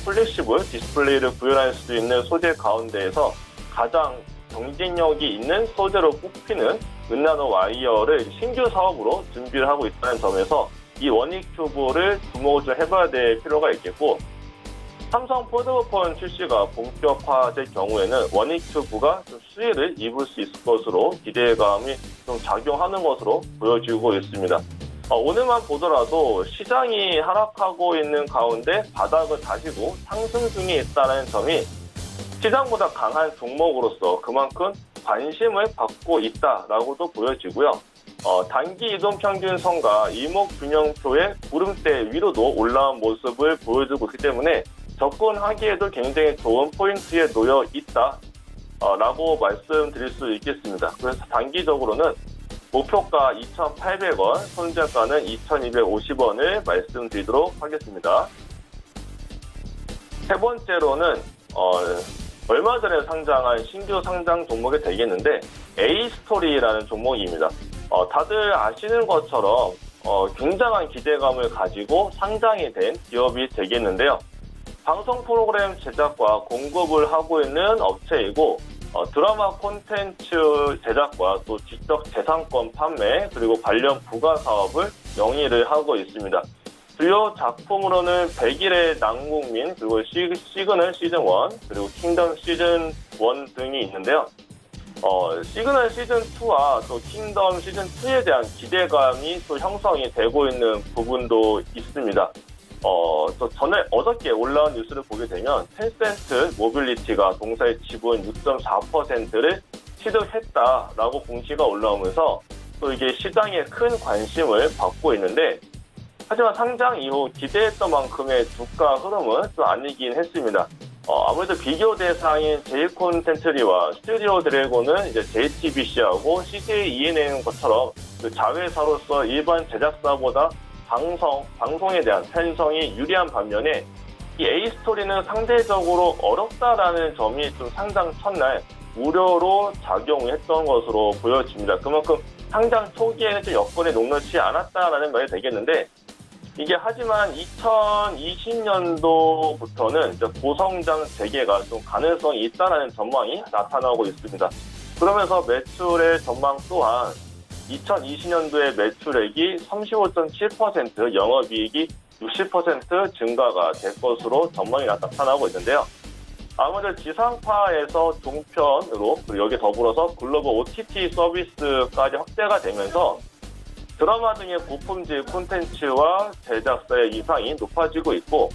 플래시블 디스플레이를 구현할 수 있는 소재 가운데에서 가장 경쟁력이 있는 소재로 꼽히는 은나노 와이어를 신규 사업으로 준비를 하고 있다는 점에서 이 원익튜브를 주목을 좀 해봐야 될 필요가 있겠고, 삼성 폴더블 출시가 본격화될 경우에는 원익튜브가 좀 수혜를 입을 수 있을 것으로 기대감이 좀 작용하는 것으로 보여지고 있습니다. 오늘만 보더라도 시장이 하락하고 있는 가운데 바닥을 다지고 상승 중에 있다는 점이 시장보다 강한 종목으로서 그만큼 관심을 받고 있다라고도 보여지고요. 단기 이동평균선과 이목균형표의 구름대 위로도 올라온 모습을 보여주고 있기 때문에 접근하기에도 굉장히 좋은 포인트에 놓여 있다라고 말씀드릴 수 있겠습니다. 그래서 단기적으로는 목표가 2,800원, 손절가는 2,250원을 말씀드리도록 하겠습니다. 세 번째로는 얼마 전에 상장한 신규 상장 종목이 되겠는데 A스토리라는 종목입니다. 다들 아시는 것처럼 굉장한 기대감을 가지고 상장이 된 기업이 되겠는데요. 방송 프로그램 제작과 공급을 하고 있는 업체이고, 드라마 콘텐츠 제작과 또 지적 재산권 판매 그리고 관련 부가 사업을 영위를 하고 있습니다. 주요 작품으로는 100일의 남국민, 그리고 시그널 시즌 1, 그리고 킹덤 시즌 1 등이 있는데요. 시그널 시즌 2와 또 킹덤 시즌 2에 대한 기대감이 또 형성이 되고 있는 부분도 있습니다. 또 전에 어저께 올라온 뉴스를 보게 되면 텐센트 모빌리티가 동사의 지분 6.4%를 취득했다라고 공시가 올라오면서 또 이게 시장에 큰 관심을 받고 있는데, 하지만 상장 이후 기대했던 만큼의 주가 흐름은 또 아니긴 했습니다. 아무래도 비교 대상인 제이콘텐트리와 스튜디오 드래곤은 이제 JTBC하고 CJ ENA인 것처럼 그 자회사로서 일반 제작사보다 방송에 대한 편성이 유리한 반면에 이 A스토리는 상대적으로 어렵다라는 점이 좀 상장 첫날 우려로 작용했던 것으로 보여집니다. 그만큼 상장 초기에는 좀 여건에 녹록지 않았다라는 말이 되겠는데, 이게 하지만 2020년도부터는 이제 고성장 재개가 좀 가능성이 있다라는 전망이 나타나고 있습니다. 그러면서 매출의 전망 또한 2020년도에 매출액이 35.7%, 영업이익이 60% 증가가 될 것으로 전망이 나타나고 있는데요. 아무래도 지상파에서 종편으로, 그리고 여기에 더불어서 글로벌 OTT 서비스까지 확대가 되면서 드라마 등의 고품질 콘텐츠와 제작사의 위상이 높아지고 있고,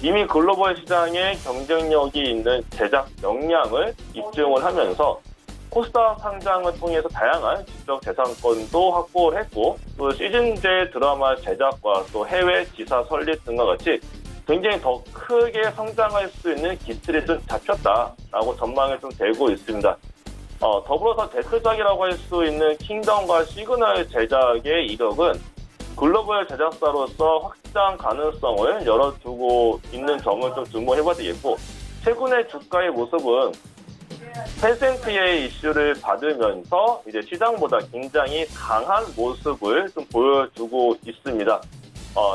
이미 글로벌 시장에 경쟁력이 있는 제작 역량을 입증을 하면서 코스닥 상장을 통해서 다양한 지적 재산권도 확보를 했고, 또 시즌제 드라마 제작과 또 해외 지사 설립 등과 같이 굉장히 더 크게 성장할 수 있는 기틀이 좀 잡혔다라고 전망이 좀 되고 있습니다. 더불어서 대표작이라고 할 수 있는 킹덤과 시그널 제작의 이력은 글로벌 제작사로서 확장 가능성을 열어두고 있는 점을 좀 주목해봐야 되겠고, 최근의 주가의 모습은 텐센트의 이슈를 받으면서 이제 시장보다 굉장히 강한 모습을 좀 보여주고 있습니다.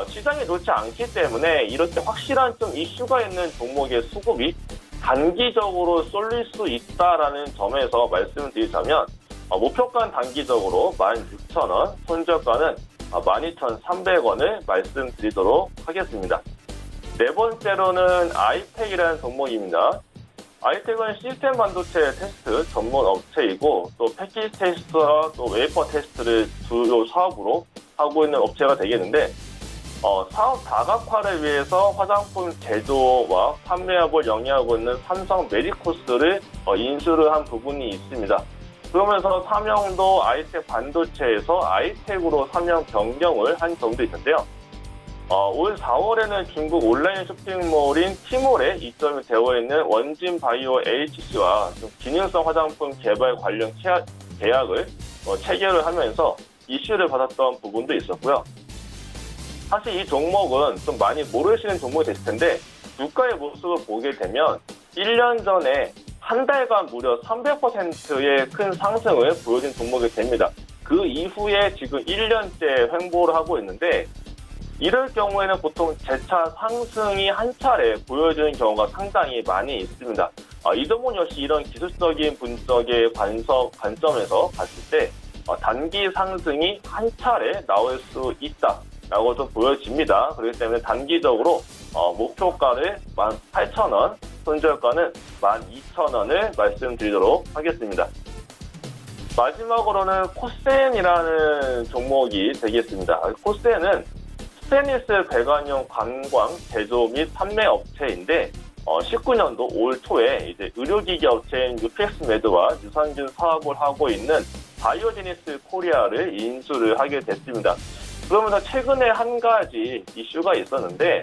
시장이 좋지 않기 때문에 이렇게 확실한 좀 이슈가 있는 종목의 수급이 단기적으로 쏠릴 수 있다라는 점에서 말씀을 드리자면, 목표가는 단기적으로 16,000원, 손절가는 12,300원을 말씀드리도록 하겠습니다. 네 번째로는 아이텍이라는 종목입니다. 아이텍은 시스템 반도체 테스트 전문 업체이고, 또 패키지 테스트와 또 웨이퍼 테스트를 주요 사업으로 하고 있는 업체가 되겠는데, 사업 다각화를 위해서 화장품 제조와 판매업을 영위하고 있는 삼성 메디코스를 인수를 한 부분이 있습니다. 그러면서 사명도 아이텍 반도체에서 아이텍으로 사명 변경을 한 점도 있는데요. 올 4월에는 중국 온라인 쇼핑몰인 티몰에 입점이 되어 있는 원진 바이오 HC와 기능성 화장품 개발 관련 계약을 체결을 하면서 이슈를 받았던 부분도 있었고요. 사실 이 종목은 좀 많이 모르시는 종목이 됐을 텐데 주가의 모습을 보게 되면 1년 전에 한 달간 무려 300%의 큰 상승을 보여준 종목이 됩니다. 그 이후에 지금 1년째 횡보를 하고 있는데 이럴 경우에는 보통 재차 상승이 한 차례 보여지는 경우가 상당히 많이 있습니다. 이 부분 역시 이런 기술적인 분석의 관점에서 봤을 때 단기 상승이 한 차례 나올 수 있다라고 좀 보여집니다. 그렇기 때문에 단기적으로 목표가를 18,000원, 손절가는 12,000원을 말씀드리도록 하겠습니다. 마지막으로는 코센이라는 종목이 되겠습니다. 코센은 스테인리스 배관용 관광 제조 및 판매 업체인데 19년도 올 초에 이제 의료기기 업체인 유펙스메드와 유산균 사업을 하고 있는 바이오제니스 코리아를 인수를 하게 됐습니다. 그러면서 최근에 한 가지 이슈가 있었는데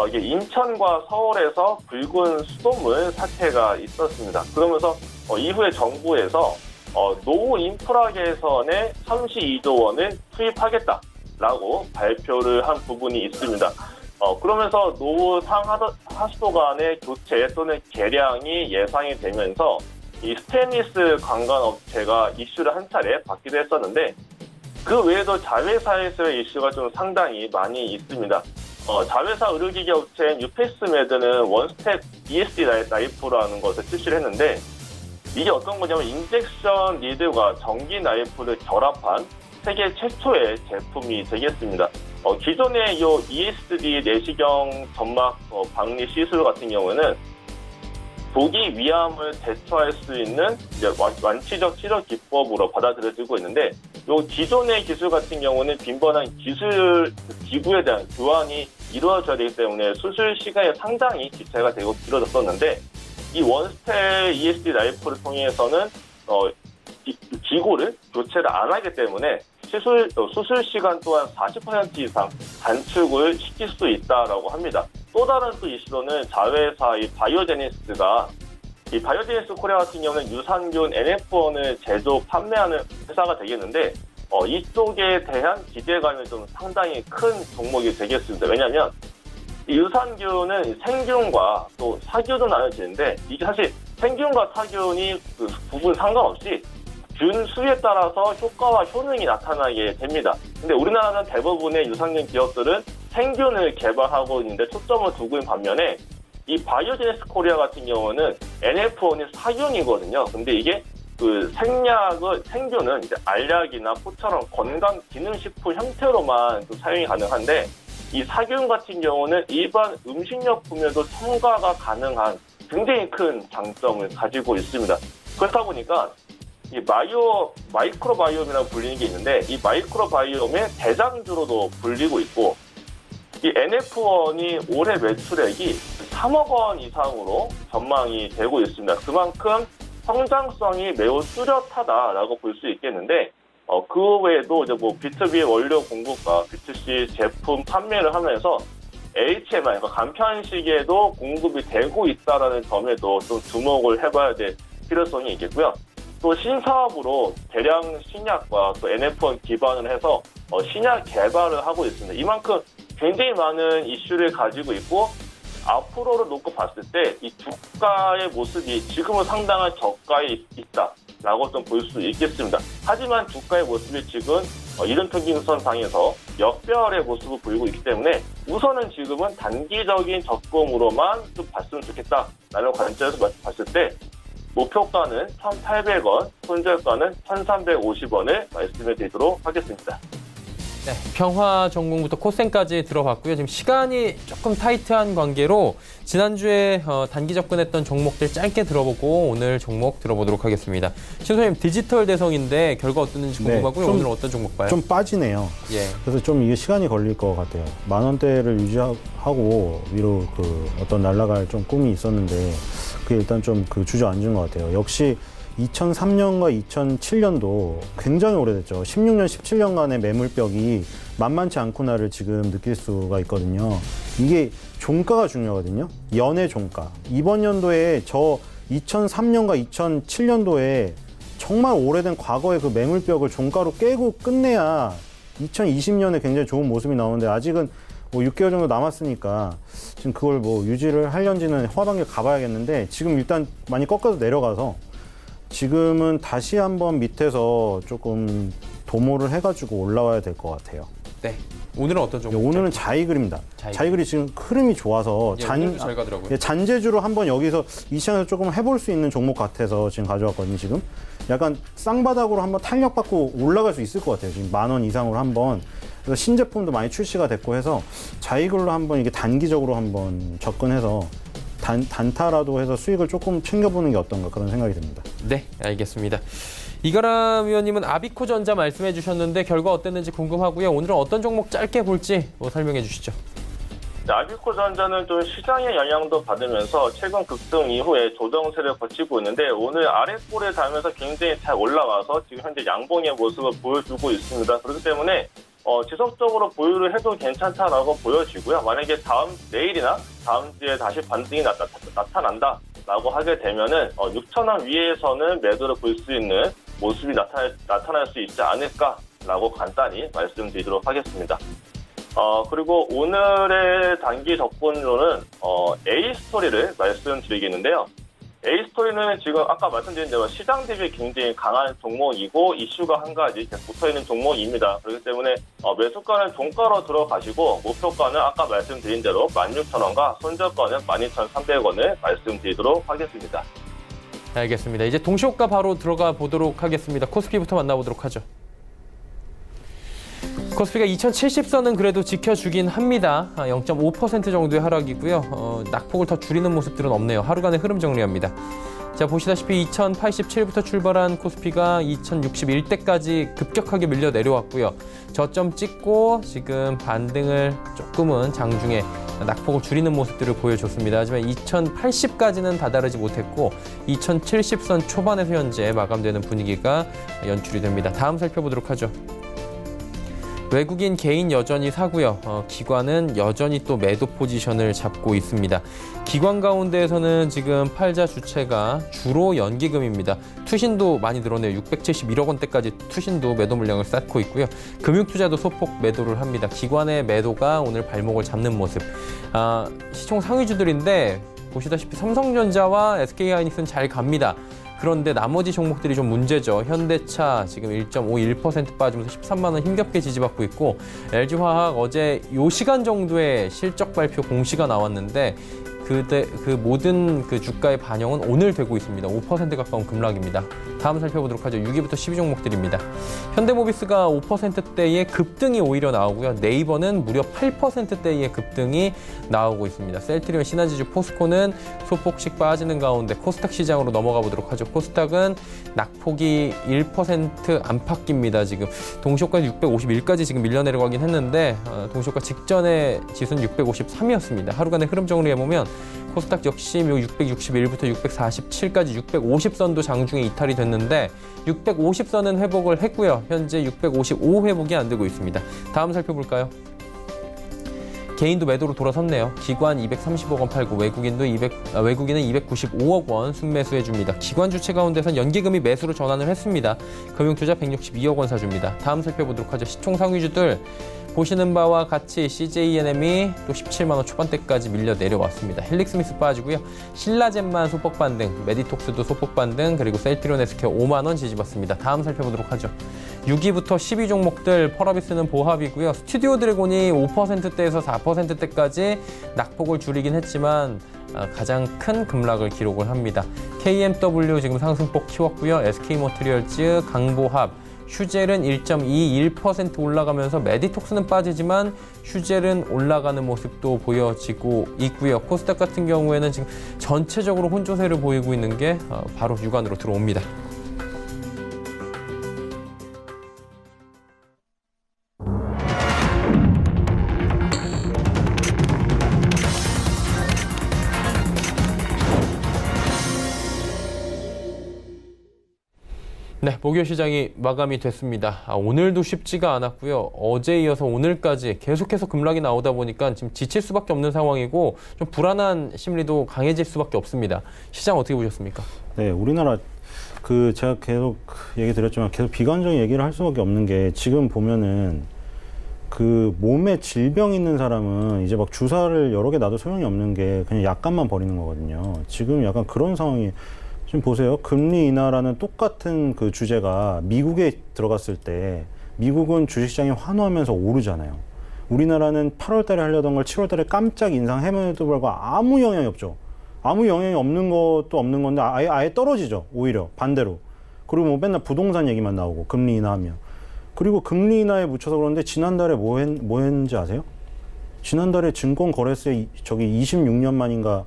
이게 인천과 서울에서 붉은 수돗물 사태가 있었습니다. 그러면서 이후에 정부에서 노후 인프라 개선에 32조 원을 투입하겠다라고 발표를 한 부분이 있습니다. 그러면서 노후 상하수도 간의 교체 또는 개량이 예상이 되면서 이 스테인리스 관광업체가 이슈를 한 차례 받기도 했었는데 그 외에도 자회사에서의 이슈가 좀 상당히 많이 있습니다. 자회사 의료기기 업체인 유페스메드는 원스텝 ESD 나이프라는 것을 출시를 했는데 이게 어떤 거냐면 인젝션 리드와 전기 나이프를 결합한 세계 최초의 제품이 되겠습니다. 기존의 이 ESD 내시경 점막 박리 시술 같은 경우는 조기 위암을 대처할 수 있는 이제 완치적 치료 기법으로 받아들여지고 있는데 이 기존의 기술 같은 경우는 빈번한 기술 기구에 대한 교환이 이루어져야 되기 때문에 수술 시간이 상당히 지체가 되고 길어졌었는데 이 원스텝 ESD 라이프를 통해서는 기구를 교체를 안 하기 때문에 수술 시간 또한 40% 이상 단축을 시킬 수 있다라고 합니다. 또 다른 또 이슈로는 자회사 이 바이오제니스가 이 바이오제니스 코리아 같은 경우는 유산균 NF1을 제조 판매하는 회사가 되겠는데 이쪽에 대한 기대감이 좀 상당히 큰 종목이 되겠습니다. 왜냐하면 이 유산균은 생균과 또 사균으로 나눠지는데 이게 사실 생균과 사균이 그 부분 상관없이 균 수에 따라서 효과와 효능이 나타나게 됩니다. 근데 우리나라는 대부분의 유산균 기업들은 생균을 개발하고 있는데 초점을 두고 있는 반면에 이 바이오제니스 코리아 같은 경우는 NF1이 사균이거든요. 근데 이게 그 생균은 이제 알약이나 포처럼 건강 기능식품 형태로만 좀 사용이 가능한데 이 사균 같은 경우는 일반 음식료품에도 첨가가 가능한 굉장히 큰 장점을 가지고 있습니다. 그렇다 보니까 이 마이크로바이옴이라고 불리는 게 있는데 이 마이크로바이옴의 대장주로도 불리고 있고 이 NF1이 올해 매출액이 3억 원 이상으로 전망이 되고 있습니다. 그만큼 성장성이 매우 뚜렷하다라고 볼 수 있겠는데 그 외에도 이제 뭐 B2B 원료 공급과 B2C 제품 판매를 하면서 HMI, 그러니까 간편식에도 공급이 되고 있다라는 점에도 좀 주목을 해봐야 될 필요성이 있겠고요. 또 신사업으로 대량 신약과 또 NF1 기반을 해서 신약 개발을 하고 있습니다. 이만큼 굉장히 많은 이슈를 가지고 있고 앞으로를 놓고 봤을 때 이 주가의 모습이 지금은 상당한 저가에 있다라고 좀 볼 수 있겠습니다. 하지만 주가의 모습이 지금 이동평균선 상에서 역별의 모습을 보이고 있기 때문에 우선은 지금은 단기적인 접근으로만 좀 봤으면 좋겠다라는 관점에서 봤을 때 목표가는 1,800원, 손절가는 1,350원을 말씀을 드리도록 하겠습니다. 네, 평화전공부터 코센까지 들어봤고요. 지금 시간이 조금 타이트한 관계로 지난주에 단기 접근했던 종목들 짧게 들어보고 오늘 종목 들어보도록 하겠습니다. 신소님 디지털 대성인데 결과 어땠는지 궁금하고요. 좀- 오늘 어떤 종목 봐요? 좀 빠지네요. 예. 그래서 좀 이게 시간이 걸릴 것 같아요. 10,000원대를 유지하고 위로 그 어떤 날아갈 좀 꿈이 있었는데 그게 일단 좀 그 주저앉은 것 같아요. 역시 2003년과 2007년도 굉장히 오래됐죠. 16년, 17년간의 매물벽이 만만치 않구나를 지금 느낄 수가 있거든요. 이게 종가가 중요하거든요. 연의 종가. 이번 연도에 저 2003년과 2007년도에 정말 오래된 과거의 그 매물벽을 종가로 깨고 끝내야 2020년에 굉장히 좋은 모습이 나오는데 아직은 뭐 6개월 정도 남았으니까 지금 그걸 뭐 유지를 하려는지는 하반기에 가봐야겠는데 지금 일단 많이 꺾어서 내려가서 지금은 다시 한번 밑에서 조금 도모를 해가지고 올라와야 될 것 같아요. 네. 오늘은 어떤 종목? 오늘은 자이글입니다. 자이글. 자이글이 지금 흐름이 좋아서 예, 오늘도 잘 가더라고요. 예, 잔재주로 한번 여기서 이 시장에서 조금 해볼 수 있는 종목 같아서 지금 가져왔거든요. 지금 약간 쌍바닥으로 한번 탄력받고 올라갈 수 있을 것 같아요. 지금 10,000원 이상으로 한번. 그래서 신제품도 많이 출시가 됐고 해서 자이글로 한번 이게 단기적으로 한번 접근해서 단타라도 해서 수익을 조금 챙겨보는 게 어떤가 그런 생각이 듭니다. 네, 알겠습니다. 이가람 위원님은 아비코전자 말씀해 주셨는데 결과 어땠는지 궁금하고요. 오늘은 어떤 종목 짧게 볼지 설명해 주시죠. 아비코전자는 좀 시장의 영향도 받으면서 최근 급등 이후에 조정세를 거치고 있는데 오늘 아랫골에 닿으면서 굉장히 잘 올라와서 지금 현재 양봉의 모습을 보여주고 있습니다. 그렇기 때문에 지속적으로 보유를 해도 괜찮다라고 보여지고요. 만약에 내일이나 다음 주에 다시 반등이 나타난다라고 하게 되면은 6,000원 위에서는 매도를 볼 수 있는 모습이 나타날 수 있지 않을까라고 간단히 말씀드리도록 하겠습니다. 그리고 오늘의 단기 접근로는 A스토리를 말씀드리겠는데요. A스토리는 지금 아까 말씀드린 대로 시장 대비 굉장히 강한 종목이고 이슈가 한 가지 붙어있는 종목입니다. 그렇기 때문에 매수가는 종가로 들어가시고 목표가는 아까 말씀드린 대로 16,000원과 손절가는 12,300원을 말씀드리도록 하겠습니다. 알겠습니다. 이제 동시호가 바로 들어가 보도록 하겠습니다. 코스피부터 만나보도록 하죠. 코스피가 2070선은 그래도 지켜주긴 합니다. 0.5% 정도의 하락이고요. 낙폭을 더 줄이는 모습들은 없네요. 하루간의 흐름 정리합니다. 자, 보시다시피 2087부터 출발한 코스피가 2061대까지 급격하게 밀려 내려왔고요. 저점 찍고 지금 반등을 조금은 장중에 낙폭을 줄이는 모습들을 보여줬습니다. 하지만 2080까지는 다다르지 못했고 2070선 초반에서 현재 마감되는 분위기가 연출이 됩니다. 다음 살펴보도록 하죠. 외국인 개인 여전히 사고요. 기관은 여전히 또 매도 포지션을 잡고 있습니다. 기관 가운데에서는 지금 팔자 주체가 주로 연기금입니다. 투신도 많이 늘어내요. 671억 원대까지 투신도 매도 물량을 쌓고 있고요. 금융투자도 소폭 매도를 합니다. 기관의 매도가 오늘 발목을 잡는 모습. 시총 상위주들인데 보시다시피 삼성전자와 SK하이닉스는 잘 갑니다. 그런데 나머지 종목들이 좀 문제죠. 현대차 지금 1.51% 빠지면서 13만 원 힘겹게 지지받고 있고 LG화학 어제 요 시간 정도의 실적 발표 공시가 나왔는데 그 모든 그 주가의 반영은 오늘 되고 있습니다. 5% 가까운 급락입니다. 다음 살펴보도록 하죠. 6위부터 12종목들입니다. 현대모비스가 5%대의 급등이 오히려 나오고요. 네이버는 무려 8%대의 급등이 나오고 있습니다. 셀트리온, 시나지주, 포스코는 소폭씩 빠지는 가운데 코스닥 시장으로 넘어가 보도록 하죠. 코스닥은 낙폭이 1% 안팎입니다. 지금 동시효과 651까지 지금 밀려 내려가긴 했는데 동시효과 직전에 지수는 653이었습니다. 하루간의 흐름 정리해보면 코스닥 역시 661부터 647까지 650선도 장중에 이탈이 됐는데 650선은 회복을 했고요. 현재 655 회복이 안 되고 있습니다. 다음 살펴볼까요? 개인도 매도로 돌아섰네요. 기관 230억 원 팔고 외국인은 295억 원 순매수해줍니다. 기관 주체 가운데선 연기금이 매수로 전환을 했습니다. 금융투자 162억 원 사줍니다. 다음 살펴보도록 하죠. 시총 상위주들 보시는 바와 같이 CJENM이 또 17만 원 초반대까지 밀려 내려왔습니다. 헬릭스미스 빠지고요. 신라젠만 소폭 반등, 메디톡스도 소폭 반등, 그리고 셀트리온 SK 5만 원 지지받습니다. 다음 살펴보도록 하죠. 6위부터 10위 종목들 펄어비스는 보합이고요. 스튜디오 드래곤이 5%대에서 4%대까지 낙폭을 줄이긴 했지만 가장 큰 급락을 기록을 합니다. KMW 지금 상승폭 키웠고요. SK모트리얼즈, 강보합, 슈젤은 1.21% 올라가면서 메디톡스는 빠지지만 슈젤은 올라가는 모습도 보여지고 있고요. 코스닥 같은 경우에는 지금 전체적으로 혼조세를 보이고 있는 게 바로 유관으로 들어옵니다. 네, 목요일 시장이 마감이 됐습니다. 오늘도 쉽지가 않았고요. 어제 이어서 오늘까지 계속해서 급락이 나오다 보니까 지금 지칠 수밖에 없는 상황이고 좀 불안한 심리도 강해질 수밖에 없습니다. 시장 어떻게 보셨습니까? 네, 우리나라 제가 계속 얘기 드렸지만 계속 비관적인 얘기를 할 수밖에 없는 게 지금 보면은 몸에 질병 있는 사람은 이제 막 주사를 여러 개 놔도 소용이 없는 게 그냥 약간만 버리는 거거든요. 지금 약간 그런 상황이 지금 보세요. 금리 인하라는 똑같은 그 주제가 미국에 들어갔을 때 미국은 주식시장이 환호하면서 오르잖아요. 우리나라는 8월 달에 하려던 걸 7월 달에 깜짝 인상해면에도 불구하고 아무 영향이 없죠. 아무 영향이 없는 것도 없는 건데 아예 떨어지죠. 오히려 반대로. 그리고 뭐 맨날 부동산 얘기만 나오고 금리 인하하면. 그리고 금리 인하에 묻혀서 그런데 지난달에 뭐 했는지 아세요? 지난달에 증권거래세 26년 만인가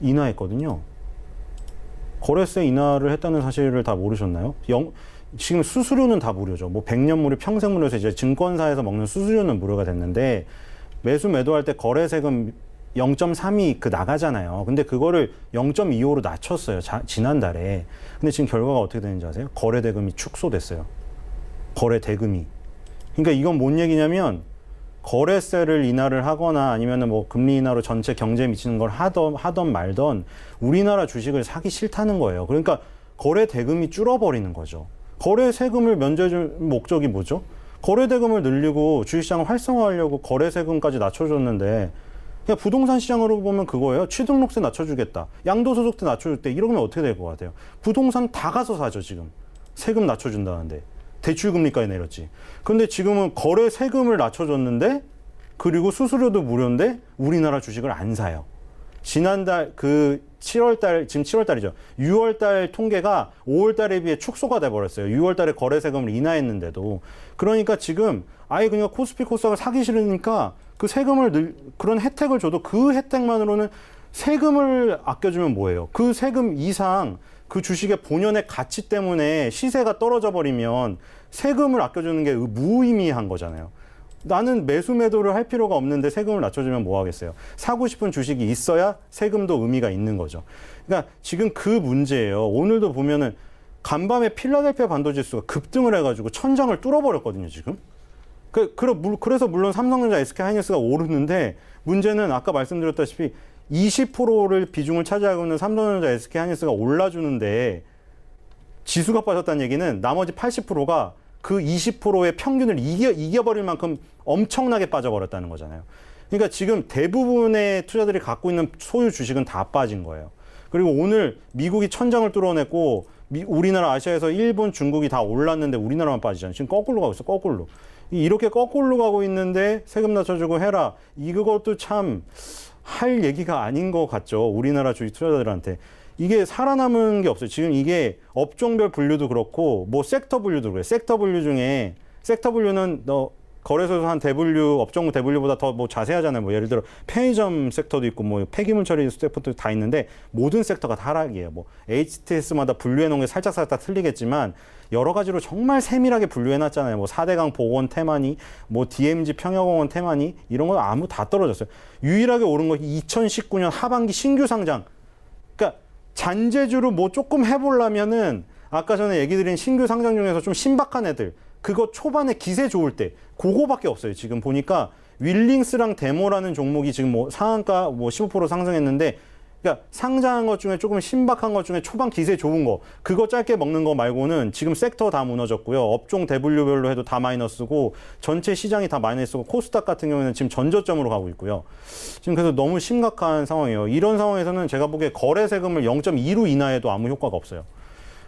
인하했거든요. 거래세 인하를 했다는 사실을 다 모르셨나요? 지금 수수료는 다 무료죠. 뭐 100년 무료, 평생 무료에서 이제 증권사에서 먹는 수수료는 무료가 됐는데 매도할 때 거래세금 0.32 나가잖아요. 근데 그거를 0.25로 낮췄어요. 지난달에. 근데 지금 결과가 어떻게 되는지 아세요? 거래 대금이 축소됐어요. 거래 대금이. 그러니까 이건 뭔 얘기냐면 거래세를 인하를 하거나 아니면은 뭐 금리 인하로 전체 경제에 미치는 걸 하던 말던 우리나라 주식을 사기 싫다는 거예요. 그러니까 거래 대금이 줄어버리는 거죠. 거래 세금을 면제해줄 목적이 뭐죠? 거래 대금을 늘리고 주식시장을 활성화하려고 거래 세금까지 낮춰줬는데 그냥 부동산 시장으로 보면 그거예요. 취등록세 낮춰주겠다. 양도소득세 낮춰줄 때 이러면 어떻게 될 것 같아요? 부동산 다 가서 사죠 지금. 세금 낮춰준다는데. 대출금리까지 내렸지. 근데 지금은 거래 세금을 낮춰줬는데 그리고 수수료도 무료인데 우리나라 주식을 안 사요. 지난달 7월달, 지금 7월달이죠. 6월달 통계가 5월달에 비해 축소가 돼버렸어요. 6월달에 거래 세금을 인하했는데도. 그러니까 지금 아예 그냥 코스피 코스닥을 사기 싫으니까 그 세금을 그런 혜택을 줘도 그 혜택만으로는 세금을 아껴주면 뭐예요? 그 세금 이상 그 주식의 본연의 가치 때문에 시세가 떨어져 버리면 세금을 아껴주는 게 무의미한 거잖아요. 나는 매수 매도를 할 필요가 없는데 세금을 낮춰주면 뭐 하겠어요. 사고 싶은 주식이 있어야 세금도 의미가 있는 거죠. 그러니까 지금 그 문제예요. 오늘도 보면은 간밤에 필라델피아 반도지수가 급등을 해가지고 천장을 뚫어버렸거든요, 지금. 그래서 물론 삼성전자, SK하이닉스가 오르는데 문제는 아까 말씀드렸다시피 20%를 비중을 차지하고 있는 삼성전자, SK하이닉스가 올라주는데 지수가 빠졌다는 얘기는 나머지 80%가 그 20%의 평균을 이겨버릴 만큼 엄청나게 빠져버렸다는 거잖아요. 그러니까 지금 대부분의 투자들이 갖고 있는 소유 주식은 다 빠진 거예요. 그리고 오늘 미국이 천장을 뚫어냈고 우리나라, 아시아에서 일본, 중국이 다 올랐는데 우리나라만 빠지잖아요. 지금 거꾸로 가고 있어, 거꾸로. 이렇게 거꾸로 가고 있는데 세금 낮춰주고 해라. 이것도 참 할 얘기가 아닌 것 같죠. 우리나라 주식 투자자들한테. 이게 살아남은 게 없어요. 지금 이게 업종별 분류도 그렇고 뭐 섹터 분류도 그래요. 섹터 분류는 거래소에서 한 대분류, 업종 대분류보다 더 뭐 자세하잖아요. 뭐 예를 들어 편의점 섹터도 있고 뭐 폐기물 처리 섹터도 다 있는데 모든 섹터가 다 하락이에요. 뭐 HTS마다 분류해 놓은 게 살짝 틀리겠지만 여러 가지로 정말 세밀하게 분류해 놨잖아요. 뭐 4대강 보건 테마니, 뭐 DMZ 평야공원 테마니 이런 거 아무 다 떨어졌어요. 유일하게 오른 거 2019년 하반기 신규 상장. 그러니까 잔재주로 뭐 조금 해보려면은 아까 전에 얘기 드린 신규 상장 중에서 좀 신박한 애들 그거 초반에 기세 좋을 때 그거밖에 없어요. 지금 보니까 윌링스랑 데모라는 종목이 지금 뭐 상한가 뭐 15% 상승했는데 그러니까 상장한 것 중에 조금 신박한 것 중에 초반 기세 좋은 거 그거 짧게 먹는 거 말고는 지금 섹터 다 무너졌고요. 업종 대분류별로 해도 다 마이너스고 전체 시장이 다 마이너스고 코스닥 같은 경우에는 지금 전저점으로 가고 있고요. 지금 그래서 너무 심각한 상황이에요. 이런 상황에서는 제가 보기에 거래 세금을 0.2로 인하해도 아무 효과가 없어요.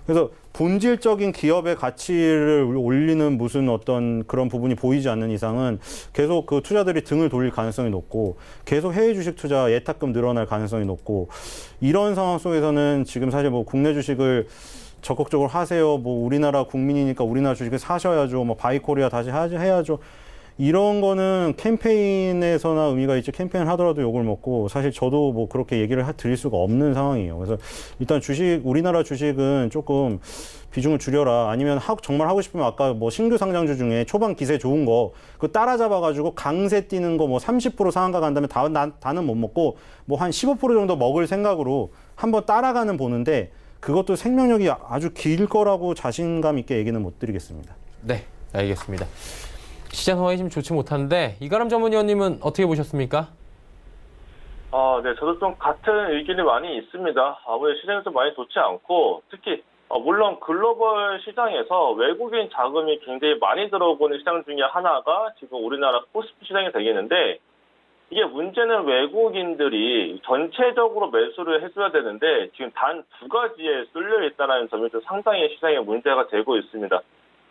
그래서 본질적인 기업의 가치를 올리는 무슨 어떤 그런 부분이 보이지 않는 이상은 계속 그 투자들이 등을 돌릴 가능성이 높고 계속 해외 주식 투자 예탁금 늘어날 가능성이 높고 이런 상황 속에서는 지금 사실 뭐 국내 주식을 적극적으로 하세요. 뭐 우리나라 국민이니까 우리나라 주식을 사셔야죠. 뭐 바이코리아 다시 해야죠. 이런 거는 캠페인에서나 의미가 있죠. 캠페인 하더라도 욕을 먹고 사실 저도 뭐 그렇게 얘기를 드릴 수가 없는 상황이에요. 그래서 일단 우리나라 주식은 조금 비중을 줄여라. 아니면 정말 하고 싶으면 아까 뭐 신규 상장주 중에 초반 기세 좋은 거 그거 따라잡아가지고 강세 뛰는 거 뭐 30% 상한가 간다면 다는 못 먹고 뭐 한 15% 정도 먹을 생각으로 한번 따라가는 보는데 그것도 생명력이 아주 길 거라고 자신감 있게 얘기는 못 드리겠습니다. 네, 알겠습니다. 시장 상황이 지금 좋지 못한데 이가람 전문위원님은 어떻게 보셨습니까? 네, 저도 좀 같은 의견이 많이 있습니다. 아무래도 시장이 좀 많이 좋지 않고 특히 물론 글로벌 시장에서 외국인 자금이 굉장히 많이 들어오는 시장 중에 하나가 지금 우리나라 코스피 시장이 되겠는데 이게 문제는 외국인들이 전체적으로 매수를 해줘야 되는데 지금 단 두 가지에 쏠려 있다는 점이 좀 상당히 시장에 문제가 되고 있습니다.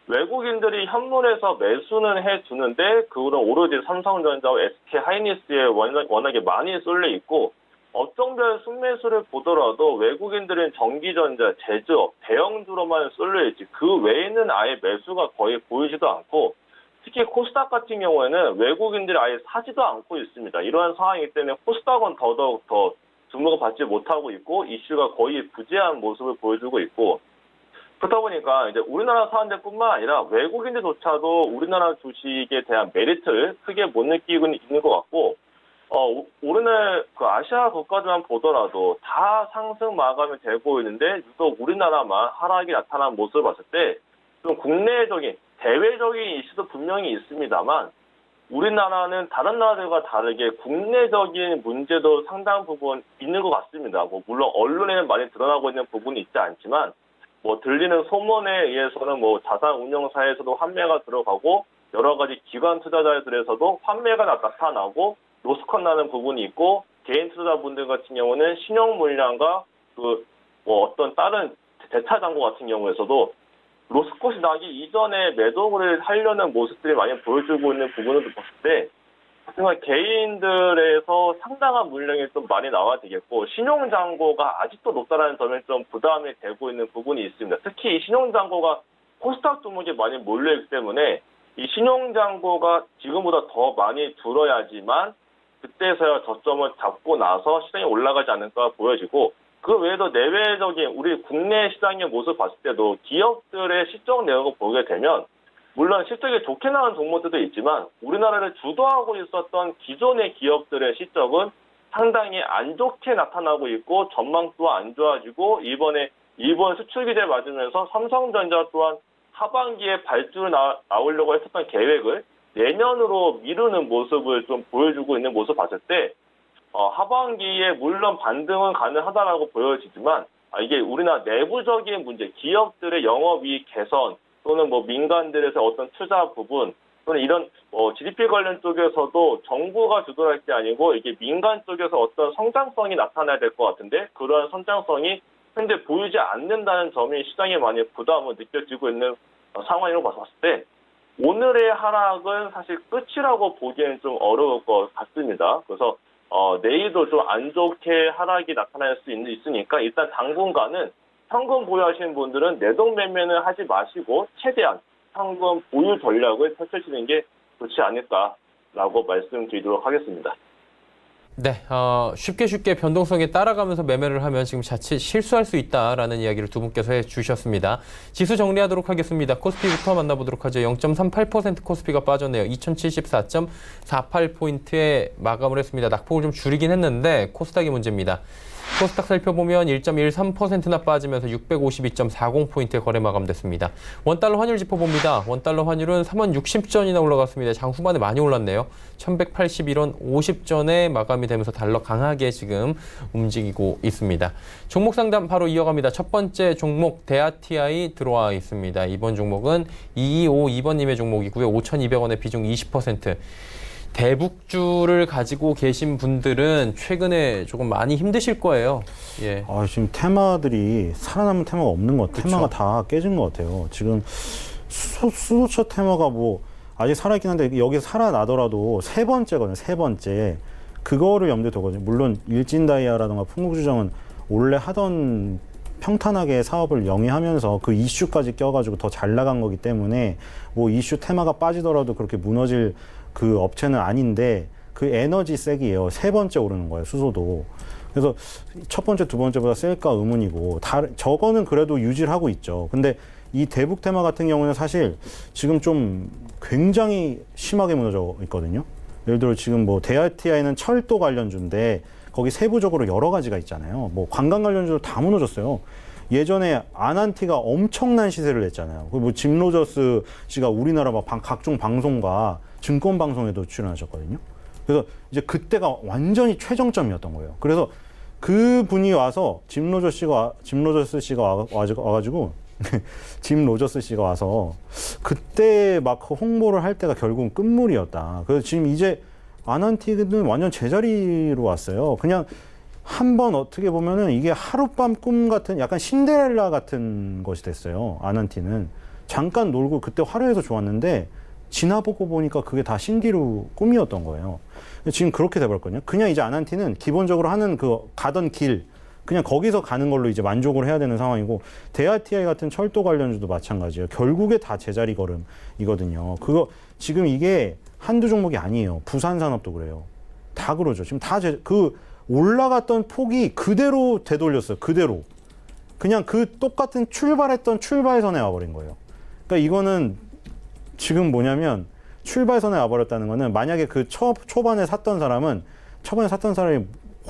외국인들이 현물에서 매수는 해주는데 그거는 오로지 삼성전자와 SK하이닉스에 워낙에 많이 쏠려 있고 업종별 순매수를 보더라도 외국인들은 전기전자, 제조업, 대형주로만 쏠려 있지 그 외에는 아예 매수가 거의 보이지도 않고 특히 코스닥 같은 경우에는 외국인들이 아예 사지도 않고 있습니다. 이러한 상황이기 때문에 코스닥은 더더욱 더 주목을 받지 못하고 있고 이슈가 거의 부재한 모습을 보여주고 있고 그렇다 보니까 이제 우리나라 사람들뿐만 아니라 외국인들조차도 우리나라 주식에 대한 메리트를 크게 못 느끼고 있는 것 같고 오늘 그 아시아 국가들만 보더라도 다 상승 마감이 되고 있는데 유독 우리나라만 하락이 나타난 모습을 봤을 때 좀 국내적인 대외적인 이슈도 분명히 있습니다만 우리나라는 다른 나라들과 다르게 국내적인 문제도 상당 부분 있는 것 같습니다. 뭐 물론 언론에는 많이 드러나고 있는 부분이 있지 않지만 뭐 들리는 소문에 의해서는 뭐 자산 운용사에서도 환매가 들어가고 여러 가지 기관 투자자들에서도 환매가 나타나고 로스컷 나는 부분이 있고 개인 투자자분들 같은 경우는 신용 물량과 그 뭐 어떤 다른 대차 잔고 같은 경우에서도 로스컷이 나기 이전에 매도를 하려는 모습들이 많이 보여주고 있는 부분을 봤을 때 하지만 개인들에서 상당한 물량이 좀 많이 나와야 되겠고 신용잔고가 아직도 높다는 점에 좀 부담이 되고 있는 부분이 있습니다. 특히 이 신용잔고가 코스닥 종목에 많이 몰려있기 때문에 이 신용잔고가 지금보다 더 많이 줄어야지만 그때서야 저점을 잡고 나서 시장이 올라가지 않을까 보여지고 그 외에도 내외적인 우리 국내 시장의 모습을 봤을 때도 기업들의 실적 내역을 보게 되면 물론 실적이 좋게 나온 종목들도 있지만 우리나라를 주도하고 있었던 기존의 기업들의 실적은 상당히 안 좋게 나타나고 있고 전망도 안 좋아지고 이번에 일본 수출 규제 맞으면서 삼성전자 또한 하반기에 발주를 나오려고 했었던 계획을 내년으로 미루는 모습을 좀 보여주고 있는 모습을 봤을 때 하반기에 물론 반등은 가능하다라고 보여지지만 이게 우리나라 내부적인 문제, 기업들의 영업이익 개선 또는 뭐 민간들에서 어떤 투자 부분 또는 이런 GDP 관련 쪽에서도 정부가 주도할 게 아니고 이게 민간 쪽에서 어떤 성장성이 나타나야 될 것 같은데 그러한 성장성이 현재 보이지 않는다는 점이 시장에 많이 부담을 느껴지고 있는 상황이라고 봤을 때 오늘의 하락은 사실 끝이라고 보기에는 좀 어려울 것 같습니다. 그래서 내일도 좀 안 좋게 하락이 나타날 수 있으니까 일단 당분간은 현금 보유하시는 분들은 내동 매매는 하지 마시고 최대한 현금 보유 전략을 펼치시는 게 좋지 않을까라고 말씀드리도록 하겠습니다. 네, 쉽게 변동성에 따라가면서 매매를 하면 지금 자칫 실수할 수 있다라는 이야기를 두 분께서 해주셨습니다. 지수 정리하도록 하겠습니다. 코스피부터 만나보도록 하죠. 0.38% 코스피가 빠졌네요. 2074.48포인트에 마감을 했습니다. 낙폭을 좀 줄이긴 했는데 코스닥이 문제입니다. 코스닥 살펴보면 1.13%나 빠지면서 652.40포인트에 거래 마감됐습니다. 원달러 환율 짚어봅니다. 원달러 환율은 3원 60전이나 올라갔습니다. 장 후반에 많이 올랐네요. 1181원 50전에 마감이 되면서 달러 강하게 지금 움직이고 있습니다. 종목 상담 바로 이어갑니다. 첫 번째 종목 대아TI 들어와 있습니다. 이번 종목은 2252번님의 종목이고요. 5,200원의 비중 20%. 대북주를 가지고 계신 분들은 최근에 조금 많이 힘드실 거예요. 예. 지금 테마들이 살아남은 테마가 없는 것 같아요. 테마가 다 깨진 것 같아요. 지금 수소차 테마가 뭐 아직 살아있긴 한데 여기서 살아나더라도 세 번째거든요. 세 번째. 그거를 염두에 두거든요. 물론 일진다이아라든가 풍국주정은 원래 하던 평탄하게 사업을 영위하면서 그 이슈까지 껴가지고 더 잘 나간 거기 때문에 뭐 이슈 테마가 빠지더라도 그렇게 무너질 그 업체는 아닌데 그 에너지 색이에요. 3번째 오르는 거예요, 수소도. 그래서 첫 번째, 두 번째보다 셀까 의문이고, 저거는 그래도 유지를 하고 있죠. 근데 이 대북 테마 같은 경우는 사실 지금 좀 굉장히 심하게 무너져 있거든요. 예를 들어 지금 뭐 대아티아이는 철도 관련주인데 거기 세부적으로 여러 가지가 있잖아요. 뭐 관광 관련주도 다 무너졌어요. 예전에 아난티가 엄청난 시세를 냈잖아요. 뭐 짐 로저스 씨가 우리나라 막 각종 방송과 증권 방송에도 출연하셨거든요. 그래서 이제 그때가 완전히 최정점이었던 거예요. 그래서 그 분이 와서 짐 로저스 씨가 와가지고 짐 로저스 씨가 와서 그때 막 홍보를 할 때가 결국은 끝물이었다. 그래서 지금 이제 아난티는 완전 제자리로 왔어요. 그냥 한번 어떻게 보면은 이게 하룻밤 꿈 같은 약간 신데렐라 같은 것이 됐어요. 아난티는 잠깐 놀고 그때 화려해서 좋았는데 지나보고 보니까 그게 다 신기루 꿈이었던 거예요. 지금 그렇게 돼버렸거든요. 그냥 이제 아난티는 기본적으로 하는 그 가던 길 그냥 거기서 가는 걸로 이제 만족을 해야 되는 상황이고, 대아티아이 같은 철도 관련주도 마찬가지예요. 결국에 다 제자리 걸음이거든요. 그거 지금 이게 한두 종목이 아니에요. 부산산업도 그래요. 다 그러죠. 지금 다 그 올라갔던 폭이 그대로 되돌렸어요. 그대로. 그냥 그 똑같은 출발했던 출발선에 와버린 거예요. 그러니까 이거는 지금 뭐냐면 출발선에 와버렸다는 거는 만약에 그 초반에 샀던 사람이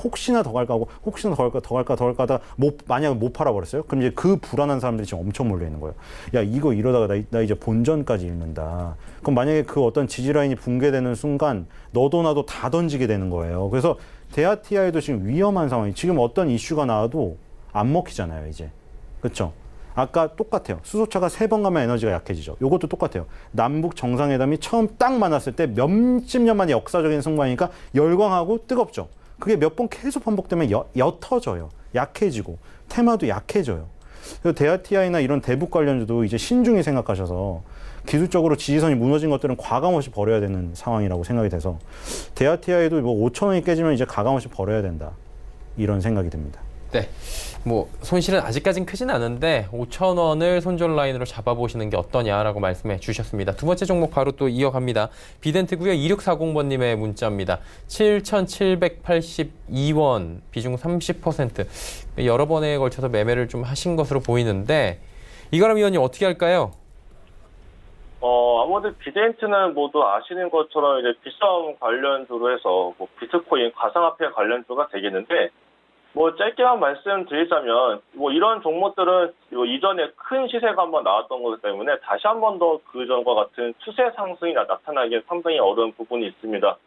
혹시나 더 갈까 하고 혹시나 더 갈까 하다가 만약에 못 팔아버렸어요? 그럼 이제 그 불안한 사람들이 지금 엄청 몰려있는 거예요. 야, 이거 이러다가 나 이제 본전까지 잃는다. 그럼 만약에 그 어떤 지지라인이 붕괴되는 순간 너도 나도 다 던지게 되는 거예요. 그래서 대아티아이도 지금 위험한 상황이, 지금 어떤 이슈가 나와도 안 먹히잖아요, 이제. 그렇죠? 아까 똑같아요. 수소차가 3번 가면 에너지가 약해지죠. 요것도 똑같아요. 남북 정상회담이 처음 딱 만났을 때 몇십 년 만에 역사적인 순간이니까 열광하고 뜨겁죠. 그게 몇 번 계속 반복되면 옅어져요. 약해지고 테마도 약해져요. 그래서 대아티아이나 이런 대북 관련주도 이제 신중히 생각하셔서 기술적으로 지지선이 무너진 것들은 과감없이 버려야 되는 상황이라고 생각이 돼서 대아티아이도 뭐 5,000원이 깨지면 이제 과감없이 버려야 된다. 이런 생각이 듭니다. 네. 뭐 손실은 아직까진 크진 않은데 5,000원을 손절 라인으로 잡아보시는 게 어떠냐라고 말씀해 주셨습니다. 두 번째 종목 바로 또 이어갑니다. 비덴트고요. 2640번님의 문자입니다. 7,782원, 비중 30%. 여러 번에 걸쳐서 매매를 좀 하신 것으로 보이는데 이가람 위원님 어떻게 할까요? 아무래도 비덴트는 모두 아시는 것처럼 이제 비싸움 관련주로 해서 뭐 비트코인, 가상화폐 관련주가 되겠는데, 뭐 짧게만 말씀드리자면 뭐 이런 종목들은 이전에 큰 시세가 한번 나왔던 거기 때문에 다시 한 번 더 그전과 같은 추세 상승이 나타나기 상당히 어려운 부분이 있습니다.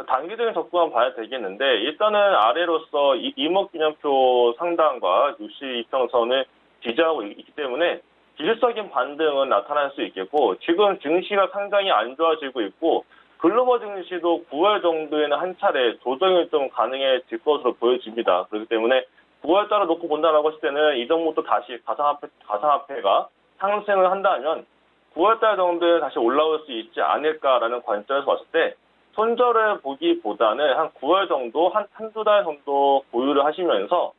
단기적인 접근만 봐야 되겠는데, 일단은 아래로서 이목기념표 상단과 62평선을 지지하고 있기 때문에 기술적인 반등은 나타날 수 있겠고, 지금 증시가 상당히 안 좋아지고 있고 글로벌 증시도 9월 정도에는 한 차례 조정이 좀 가능해질 것으로 보여집니다. 그렇기 때문에 9월 달을 놓고 본다라고 했을 때는 이 종목도 다시 가상화폐가 상승을 한다면 9월 달 정도에 다시 올라올 수 있지 않을까라는 관점에서 봤을 때 손절을 보기보다는 한 9월 정도, 한두 달 정도 보유를 하시면서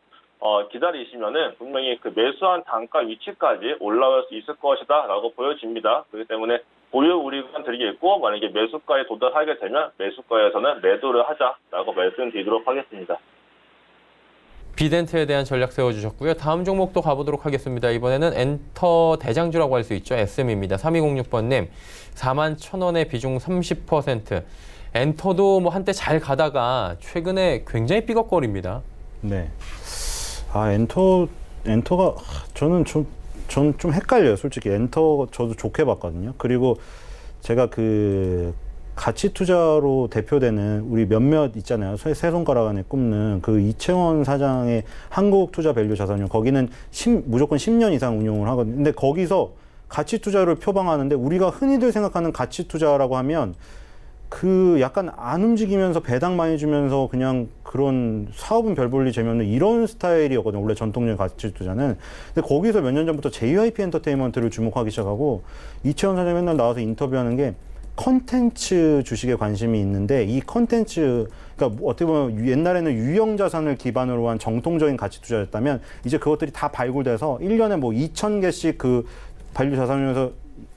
기다리시면은 분명히 그 매수한 단가 위치까지 올라올 수 있을 것이다라고 보여집니다. 그렇기 때문에 보유 우리가 드리겠고, 만약에 매수가에 도달하게 되면 매수가에서는 매도를 하자라고 말씀드리도록 하겠습니다. 비덴트에 대한 전략 세워주셨고요. 다음 종목도 가보도록 하겠습니다. 이번에는 엔터 대장주라고 할 수 있죠. SM입니다. 3206번님, 41,000원의 비중 30%. 엔터도 뭐 한때 잘 가다가 최근에 굉장히 삐걱거립니다. 네. 엔터가 저는 좀 헷갈려요, 솔직히. 엔터 저도 좋게 봤거든요. 그리고 제가 그 가치 투자로 대표되는 우리 몇몇 있잖아요. 세 손가락 안에 꼽는 그 이채원 사장의 한국 투자 밸류 자산용, 거기는 무조건 10년 이상 운용을 하거든요. 근데 거기서 가치 투자를 표방하는데, 우리가 흔히들 생각하는 가치 투자라고 하면 그 약간 안 움직이면서 배당 많이 주면서 그냥 그런 사업은 별 볼일 재미없는 이런 스타일이었거든요. 원래 전통적인 가치 투자는. 근데 거기서 몇 년 전부터 JYP 엔터테인먼트를 주목하기 시작하고, 이채원 사장이 맨날 나와서 인터뷰하는 게 컨텐츠 주식에 관심이 있는데 이 컨텐츠 그러니까 어떻게 보면 옛날에는 유형 자산을 기반으로 한 정통적인 가치 투자였다면 이제 그것들이 다 발굴돼서 1년에 뭐 2,000개씩 그 반류 자산에서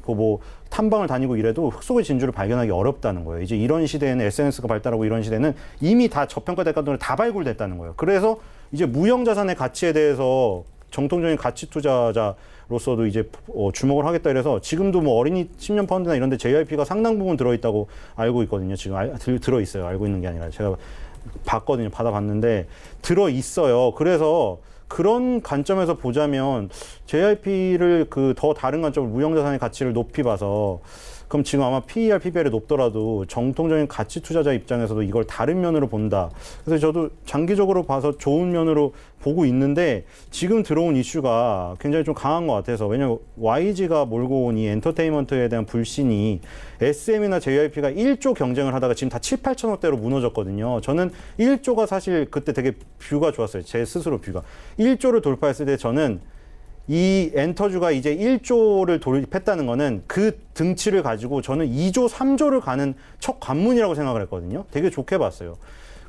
뭐 탐방을 다니고 이래도 흙 속의 진주를 발견하기 어렵다는 거예요. 이제 이런 시대에는 SNS가 발달하고 이런 시대는 이미 다 저평가 대가들이 다 발굴됐다는 거예요. 그래서 이제 무형 자산의 가치에 대해서 정통적인 가치 투자자로서도 이제 주목을 하겠다 이래서 지금도 뭐 어린이 10년 펀드나 이런 데 JYP가 상당 부분 들어있다고 알고 있거든요. 지금 들어있어요. 알고 있는 게 아니라 제가 봤거든요. 받아봤는데 들어있어요. 그래서 그런 관점에서 보자면 JYP를 그 더 다른 관점으로 무형자산의 가치를 높이 봐서 그럼 지금 아마 PER, PBR이 높더라도 정통적인 가치 투자자 입장에서도 이걸 다른 면으로 본다. 그래서 저도 장기적으로 봐서 좋은 면으로 보고 있는데 지금 들어온 이슈가 굉장히 좀 강한 것 같아서 왜냐하면 YG가 몰고 온 이 엔터테인먼트에 대한 불신이 SM이나 JYP가 1조 경쟁을 하다가 지금 다 7, 8천억대로 무너졌거든요. 저는 1조가 사실 그때 되게 뷰가 좋았어요. 제 스스로 뷰가. 1조를 돌파했을 때 저는 이 엔터주가 이제 1조를 돌입했다는 거는 그 등치를 가지고 저는 2조, 3조를 가는 첫 관문이라고 생각을 했거든요. 되게 좋게 봤어요.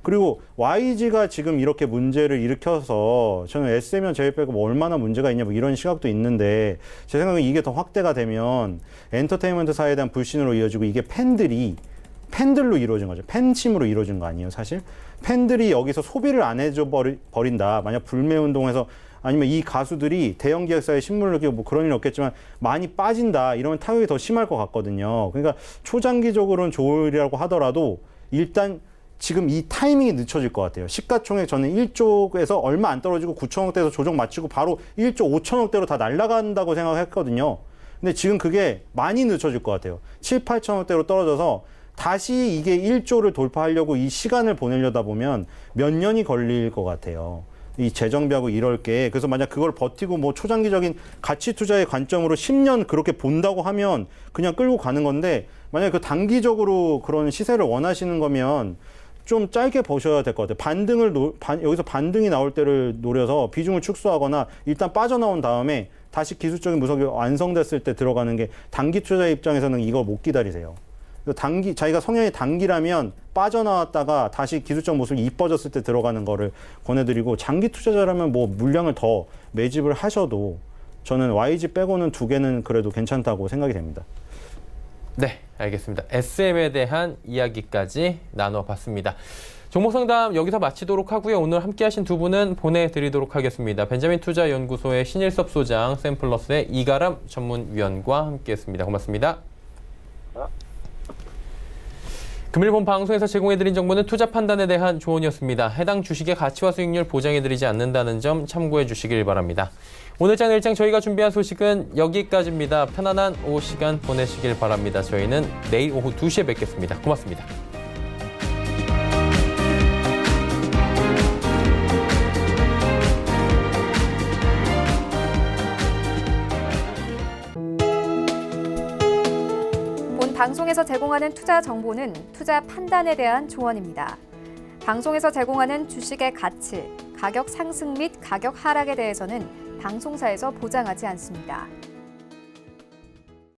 그리고 YG가 지금 이렇게 문제를 일으켜서 저는 SM이나 JYP가 뭐 얼마나 문제가 있냐 뭐 이런 시각도 있는데 제 생각엔 이게 더 확대가 되면 엔터테인먼트사에 대한 불신으로 이어지고 이게 팬들로 이루어진 거죠. 팬심으로 이루어진 거 아니에요, 사실? 팬들이 여기서 소비를 안 해줘 버린다. 만약 불매운동에서 아니면 이 가수들이 대형 기획사의 신문을 느끼고 뭐 그런 일은 없겠지만 많이 빠진다. 이러면 타격이 더 심할 것 같거든요. 그러니까 초장기적으로는 좋으리라고 하더라도 일단 지금 이 타이밍이 늦춰질 것 같아요. 시가총액 저는 1조에서 얼마 안 떨어지고 9천억대에서 조정 마치고 바로 1조 5천억대로 다 날아간다고 생각했거든요. 근데 지금 그게 많이 늦춰질 것 같아요. 7, 8천억대로 떨어져서 다시 이게 1조를 돌파하려고 이 시간을 보내려다 보면 몇 년이 걸릴 것 같아요. 이 재정비하고 이럴 게. 그래서 만약 그걸 버티고 뭐 초장기적인 가치 투자의 관점으로 10년 그렇게 본다고 하면 그냥 끌고 가는 건데 만약 그 단기적으로 그런 시세를 원하시는 거면 좀 짧게 보셔야 될 것 같아요. 여기서 반등이 나올 때를 노려서 비중을 축소하거나 일단 빠져나온 다음에 다시 기술적인 무석이 완성됐을 때 들어가는 게 단기 투자 입장에서는 이거 못 기다리세요. 자기가 성향이 단기라면 빠져나왔다가 다시 기술적 모습이 이뻐졌을 때 들어가는 거를 권해드리고 장기 투자자라면 뭐 물량을 더 매집을 하셔도 저는 YG 빼고는 두 개는 그래도 괜찮다고 생각이 됩니다. 네, 알겠습니다. SM에 대한 이야기까지 나눠봤습니다. 종목 상담 여기서 마치도록 하고요. 오늘 함께하신 두 분은 보내드리도록 하겠습니다. 벤자민 투자연구소의 신일섭 소장, 샘플러스의 이가람 전문위원과 함께했습니다. 고맙습니다. 금일 본 방송에서 제공해드린 정보는 투자 판단에 대한 조언이었습니다. 해당 주식의 가치와 수익률 보장해드리지 않는다는 점 참고해 주시길 바랍니다. 오늘 장 일장 저희가 준비한 소식은 여기까지입니다. 편안한 오후 시간 보내시길 바랍니다. 저희는 내일 오후 2시에 뵙겠습니다. 고맙습니다. 방송에서 제공하는 투자 정보는 투자 판단에 대한 조언입니다. 방송에서 제공하는 주식의 가치, 가격 상승 및 가격 하락에 대해서는 방송사에서 보장하지 않습니다.